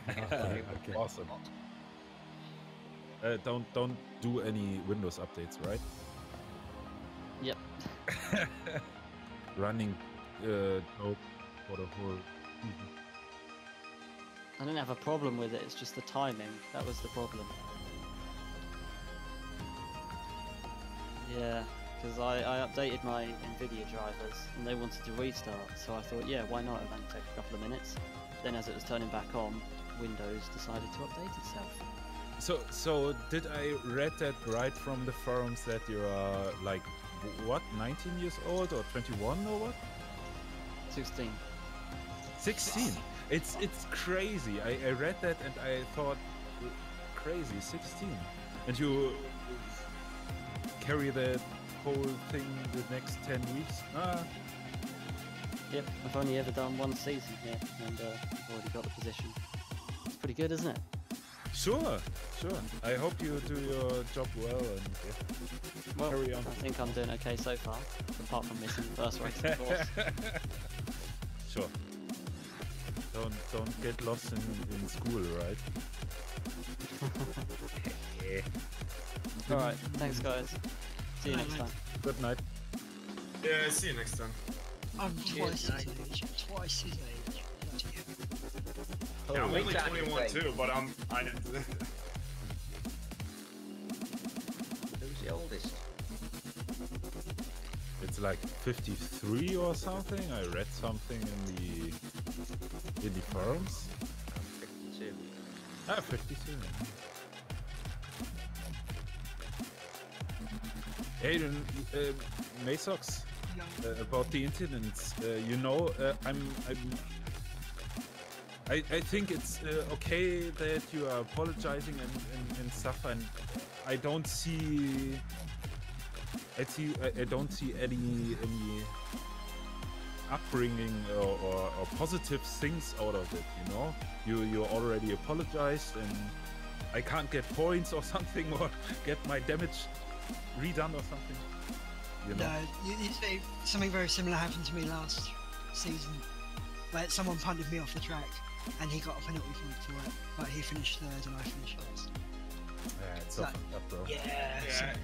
Okay. Awesome. Don't do any Windows updates, right? Yep. Running node for the whole season. I don't have a problem with it, it's just the timing. That was the problem. Yeah, because I updated my Nvidia drivers and they wanted to restart, so I thought, yeah, why not? It'll only take a couple of minutes. Then as it was turning back on, Windows decided to update itself. So did I read that right from the forums that you are like, what, 19 years old or 21 or what? 16. 16? It's crazy. I read that and I thought, crazy, 16. And you carry that whole thing the next 10 weeks? Yep, I've only ever done one season here and already got the position. It's pretty good, isn't it? Sure. I hope you do your job well and carry on. I think I'm doing okay so far, apart from missing the first race, of course. Sure. Don't get lost in school, right? Alright, thanks guys. See you next time. Good night. Yeah, see you next time. I'm twice his age. Twice his age. Yeah, I'm only 21 too, but I didn't. Who's the oldest? It's like 53 or something. I read something in the forums. 52. 52. Hey, Masox, about the incidents. You know, I think it's okay that you are apologizing and stuff, and I don't see. I don't see any upbringing or positive things out of it. You know, you already apologized, and I can't get points or something, or get my damage redone or something. You know? No, you see, something very similar happened to me last season, where someone punted me off the track, and he got a penalty for it, but he finished third and I finished last. Yeah, it's so fucked up, bro. Yeah.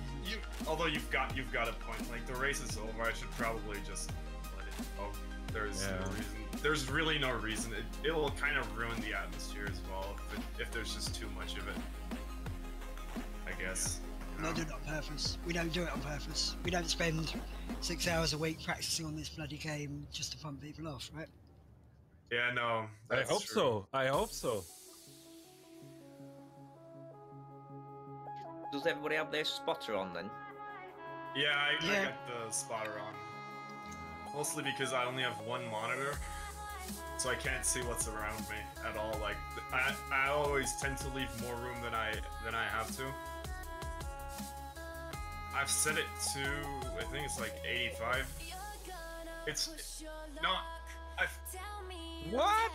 Although you've got a point. Like the race is over, I should probably just let it go. There's no reason. There's really no reason. It will kind of ruin the atmosphere as well if there's just too much of it. I guess. We don't do it on purpose. We don't do it on purpose. We don't spend 6 hours a week practicing on this bloody game just to pump people off, right? Yeah, no. I hope so. I hope so. Does everybody have their spotter on then? Yeah, I got the spotter on. Mostly because I only have one monitor, so I can't see what's around me at all. Like I always tend to leave more room than I have to. I've set it to, I think it's like 85. It's not What?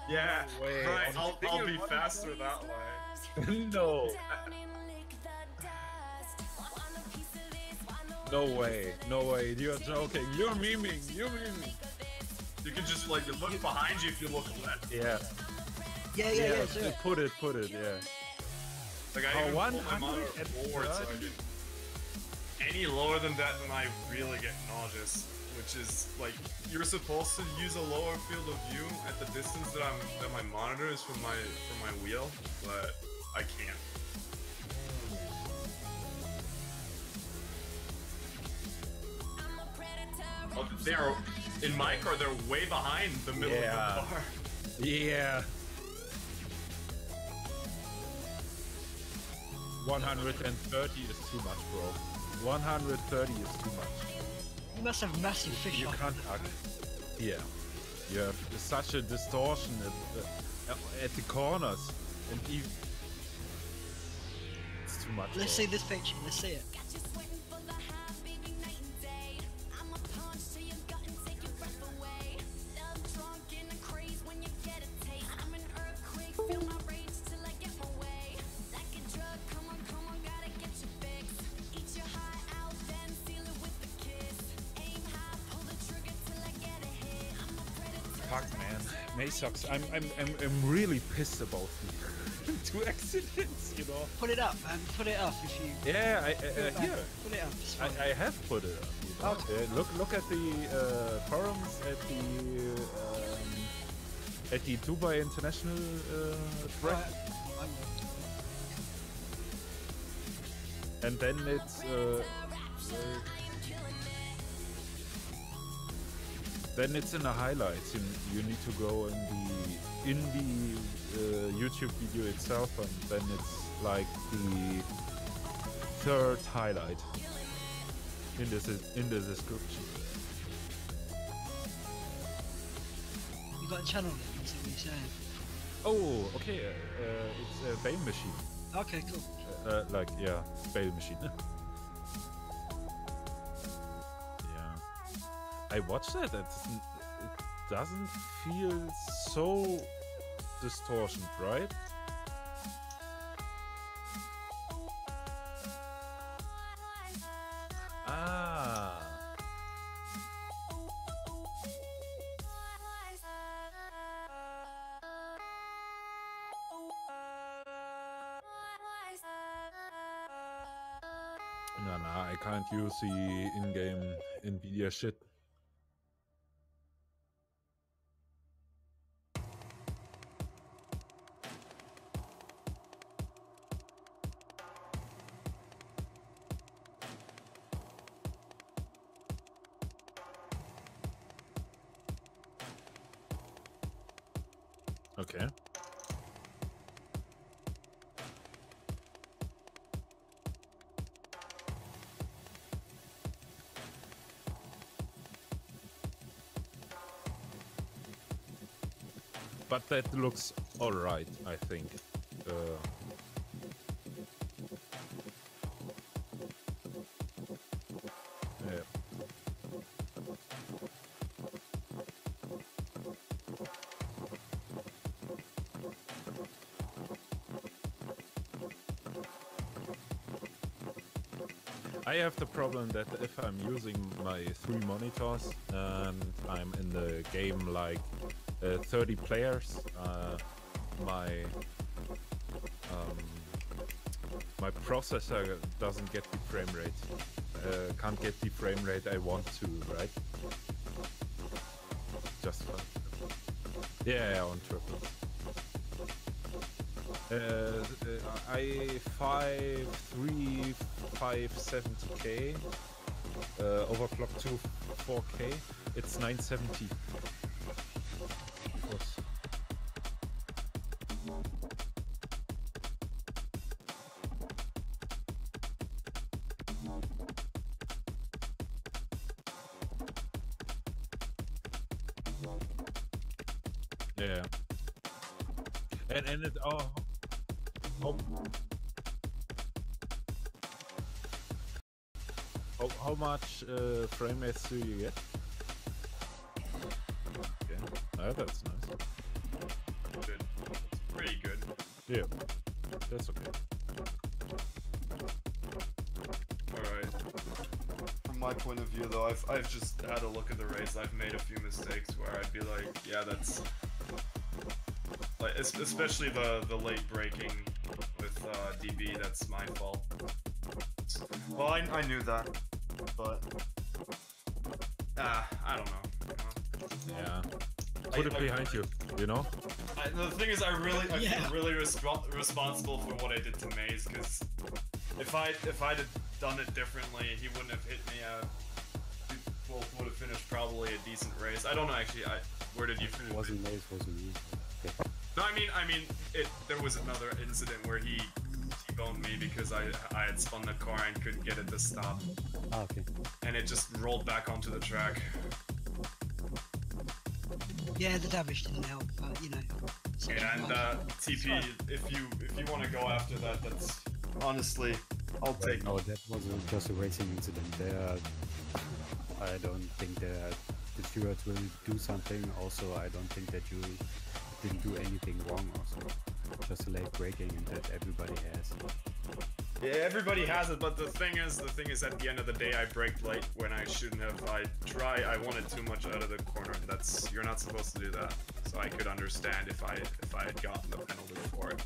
Yeah, No way. right. On I'll be single faster that way. No. No way. No way. You're joking. You're memeing. You're memeing. You can just like look behind you if you look left. Yeah. Yeah. Do it. Put it. Yeah. Like I even one pulled my monitor forward, so I didn't. Any lower than that, then I really get nauseous. Which is like you're supposed to use a lower field of view at the distance that my monitor is from my wheel, but I can't. Oh, they're in my car. They're way behind the middle of the car. Yeah. 130 is too much, bro. 130 is too much. You must have massive fish. You can't. Yeah. You have such a distortion at the corners, and even it's too much. Let's see this picture. Let's see it. Fuck, man. May sucks. I'm really pissed about the two accidents, you know. Put it up, man. Put it up if you. Yeah, here. Put it up. It's fine. I have put it up. You know? Okay. Look at the forums at the Dubai International thread. And then it's then it's in the highlights. You need to go in the YouTube video itself, and then it's like the third highlight in the description. You got a channel there. That's what you're saying. Oh, okay. It's a Bale machine. Okay, cool. Like, yeah, Bale machine. Yeah. I watched that. It doesn't feel so distortion, right? Ah. Nah, I can't use the in-game Nvidia shit. Okay. But that looks alright, I think. Yeah. I have the problem that if I'm using my 3 monitors and I'm in the game like 30 players, my processor doesn't get the frame rate. Can't get the frame rate I want to, right? Just fun. Yeah, on triple. i5 3570K overclock to 4K. It's 970. Yeah. And it how much frame rates do you get? Yeah, that's nice. Good. It's pretty good. Yeah, that's okay. Alright. From my point of view though, I've just had a look at the race. I've made a few mistakes where I'd be like, yeah, that's like especially the late braking with DB, that's my fault. Well, I knew that, but I don't know. Yeah. Put it behind you, you know? The thing is, I feel really responsible for what I did to Maze, because if I'd have done it differently, he wouldn't have hit me. Both would have finished probably a decent race. I don't know actually. Where did you finish? Wasn't Maze, wasn't me. Okay. No, I mean, there was another incident where he T-boned me because I had spun the car and couldn't get it to stop. Ah, okay. And it just rolled back onto the track. Yeah, the damage didn't help, but you know. Yeah, and TP, if you want to go after that, that's honestly, I'll take. No, that was just a racing incident. I don't think that the stewards will do something. Also, I don't think that you didn't do anything wrong. Also, just a late braking, and that everybody has. Yeah, everybody has it, but the thing is, at the end of the day, I braked late when I shouldn't have. I wanted too much out of the corner. You're not supposed to do that. So I could understand if I had gotten the penalty for it.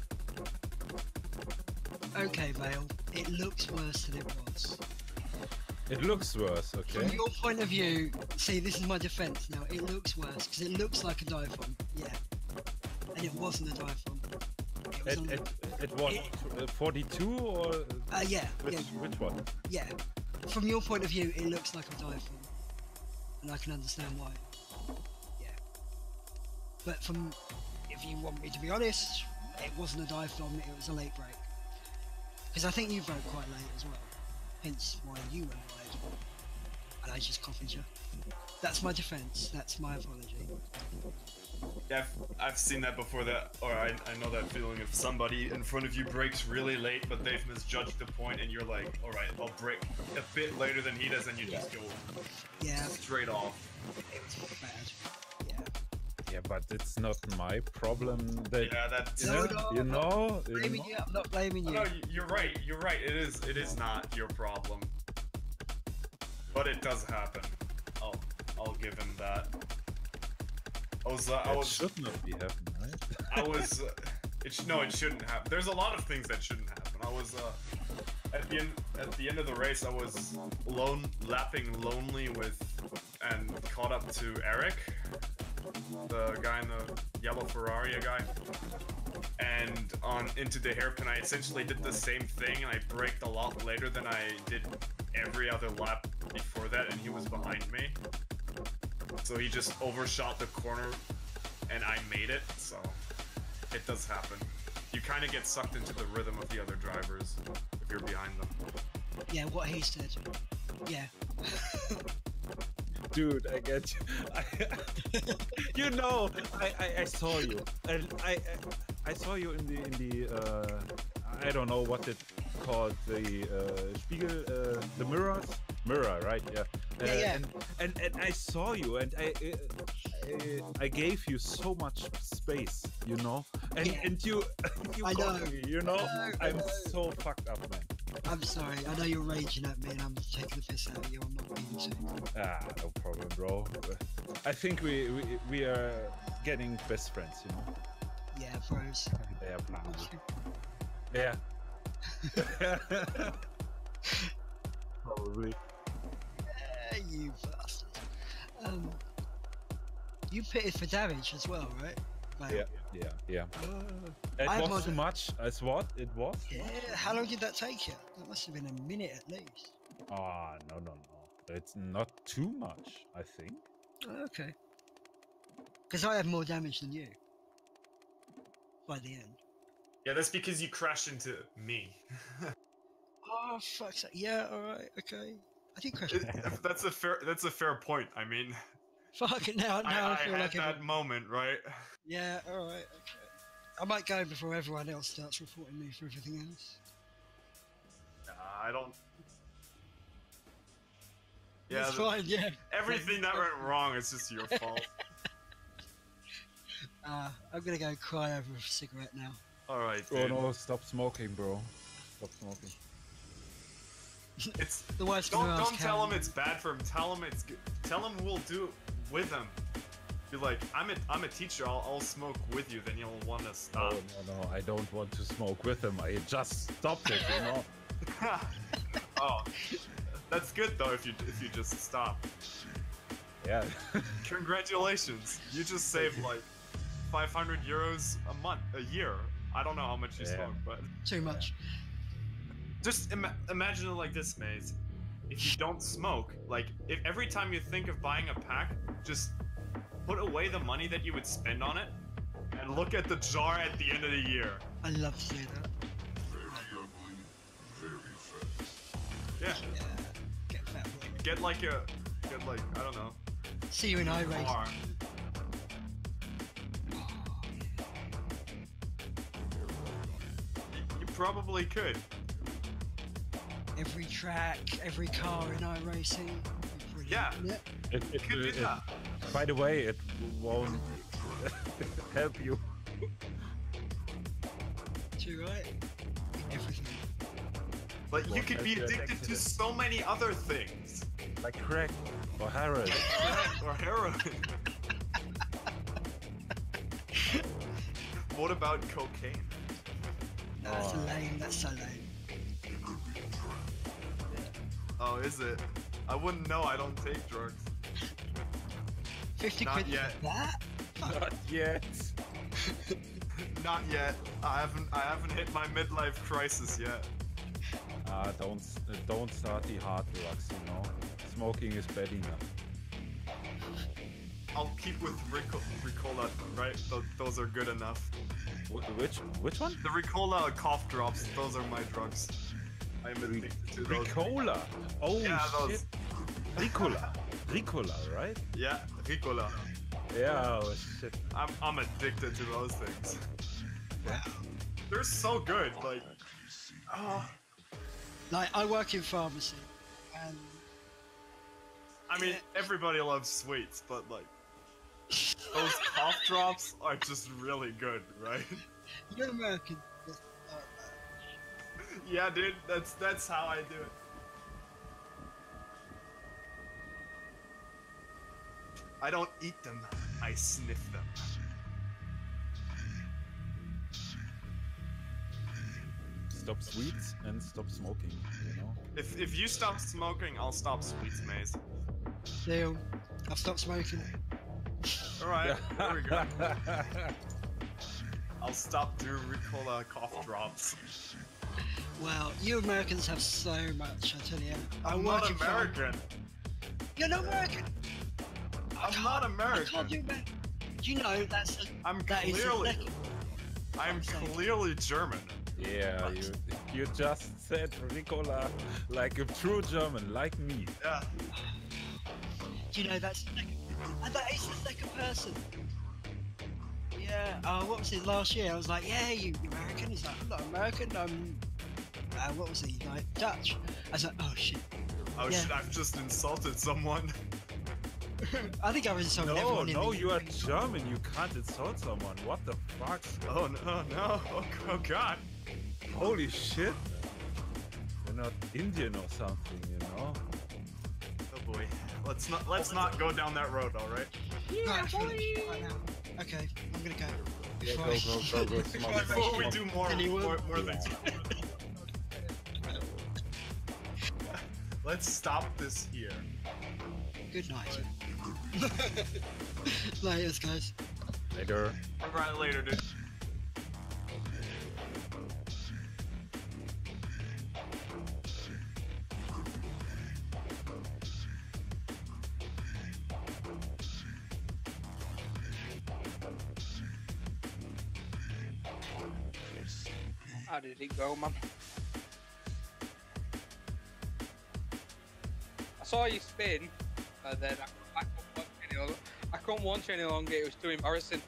Okay, Vale, it looks worse than it was. It looks worse, okay. From your point of view, see, this is my defense now. It looks worse because it looks like a dive bomb, yeah, and it wasn't a dive bomb. It was 42 or? Yeah. Which one? Yeah. From your point of view, it looks like a dive bomb, and I can understand why. Yeah. But if you want me to be honest, it wasn't a dive bomb. It was a late break. Because I think you broke quite late as well. Hence why you went wide. And I just copied you. That's my defense. That's my apology. Yeah, I've seen that before. I know that feeling if somebody in front of you brakes really late, but they've misjudged the point, and you're like, all right, I'll brake a bit later than he does, and you just go straight off. It was bad. Yeah, but it's not my problem. That I'm not blaming you. No, you're right. You're right. It is not your problem, but it does happen. I'll give him that. It should not be happening, right? it shouldn't happen. There's a lot of things that shouldn't happen. I was at the end of the race, I was lapping lonely and caught up to Eric, the guy in the yellow Ferrari guy, and into the hairpin. I essentially did the same thing, and I braked a lot later than I did every other lap before that, and he was behind me. So he just overshot the corner, and I made it, so it does happen. You kind of get sucked into the rhythm of the other drivers if you're behind them. Yeah, what he said. Yeah. Dude, I get you. You know, I saw you, and I saw you in the I don't know what it called, the Spiegel, the mirror, right? Yeah. Yeah. And I saw you, and I gave you so much space, you know, and you I got know. me, you know. I'm so fucked up, man. I'm sorry. I know you're raging at me, and I'm taking the piss out of you. I'm not being to. No problem, bro. I think we are getting best friends, you know. Yeah, bros. Yeah, bros. Yeah. Probably. You bastard. You pitted for damage as well, right? Yeah. It was too much. As what? It was? Yeah. How long did that take you? That must have been a minute at least. Ah, no. It's not too much, I think. Okay. Because I had more damage than you. By the end. Yeah, that's because you crashed into me. Oh, fuck's sake. Yeah, alright, okay. I did crash. That's a fair point. I mean, fuck it now. I feel like that moment, right? Yeah, alright, okay. I might go before everyone else starts reporting me for everything else. I don't. Yeah, it's fine. Yeah. Everything that went wrong is just your fault. I'm gonna go cry over a cigarette now. Alright, Oh dude. no, stop smoking, bro. Stop smoking. It's the worst. Don't tell him it's bad for him. Tell him it's good. Tell him we'll do it with him. Be like, I'm a teacher. I'll smoke with you. Then you'll want to stop. No, I don't want to smoke with him. I just stopped it, you know. Oh, that's good though. If you just stop. Yeah. Congratulations. You just saved like 500 euros a year. I don't know how much you smoke, but too much. Just imagine it like this, Maze. If you don't smoke, like, if every time you think of buying a pack, just put away the money that you would spend on it, and look at the jar at the end of the year. I love to see that. Yeah. Get like, I don't know. See you in iRace. bar. You probably could. Every track, every car in iRacing. Yeah. It could do that. By the way, it won't help you. Too right. Everything. But you could be addicted to so many other things. Like crack or heroin. Or heroin. What about cocaine? That's lame. That's so lame. Oh, is it? I wouldn't know. I don't take drugs. 50 Not quid yet. for that? Not yet. Not yet. I haven't hit my midlife crisis yet. Don't start the hard drugs, you know. Smoking is bad enough. I'll keep with Ricola, right? Those are good enough. Which one? The Ricola cough drops. Those are my drugs. I'm addicted to those. Ricola. Oh yeah, shit. Ricola. Ricola, right? Yeah, Ricola. Yeah, oh shit. I'm addicted to those things. They're so good. Like I work in pharmacy, and I mean, everybody loves sweets, but like those cough drops are just really good, right? You're American. Yeah, dude, that's how I do it. I don't eat them, I sniff them. Stop sweets and stop smoking, you know? If you stop smoking, I'll stop sweets, Maze. Deal. I've stopped smoking. Alright, there we go. I'll stop doing Ricola cough drops. Well, you Americans have so much, I tell you. I'm not American. You're not American. I'm not American. I can't do that. Do you know that's? I'm clearly German. Yeah, you just said Ricola like a true German, like me. Yeah. Do you know that's? And that is the second person. Yeah. What was it last year? I was like, yeah, you American. He's like, I'm not American. I'm. What was he like? Dutch. I was like, oh shit. Oh shit! I've just insulted someone. I think I was insulting everyone. No, you are German. You can't insult someone. What the fuck? Oh no! Oh god! Holy shit! You're not Indian or something, you know? Oh boy. Let's not go down that road. All right. Yeah, right now. Okay, I'm gonna go. Yeah, go. Before we do more things. Let's stop this here. Good night. Laters, guys. Later. Alright, later, dude. How did it go, man? I saw you spin, and then I couldn't watch any longer. It was too embarrassing.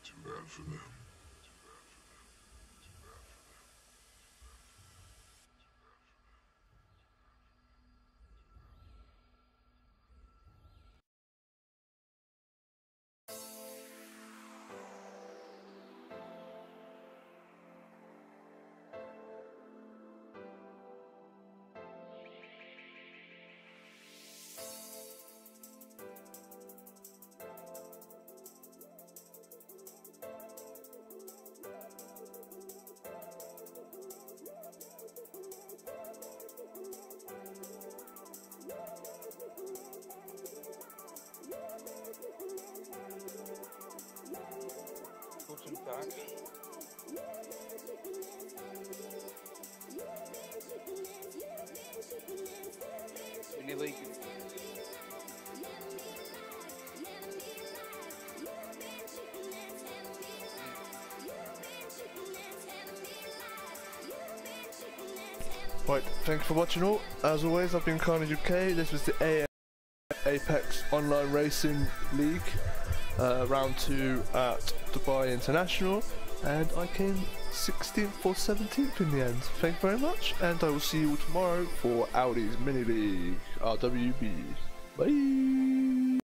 Too bad for them. Whenever you Right, thank you for watching all. As always, I've been Carnage UK. This was the Apex Online Racing League, round 2 at Dubai International, and I came 16th or 17th in the end. Thank you very much, and I will see you all tomorrow for Audi's Mini League, RWB. Bye!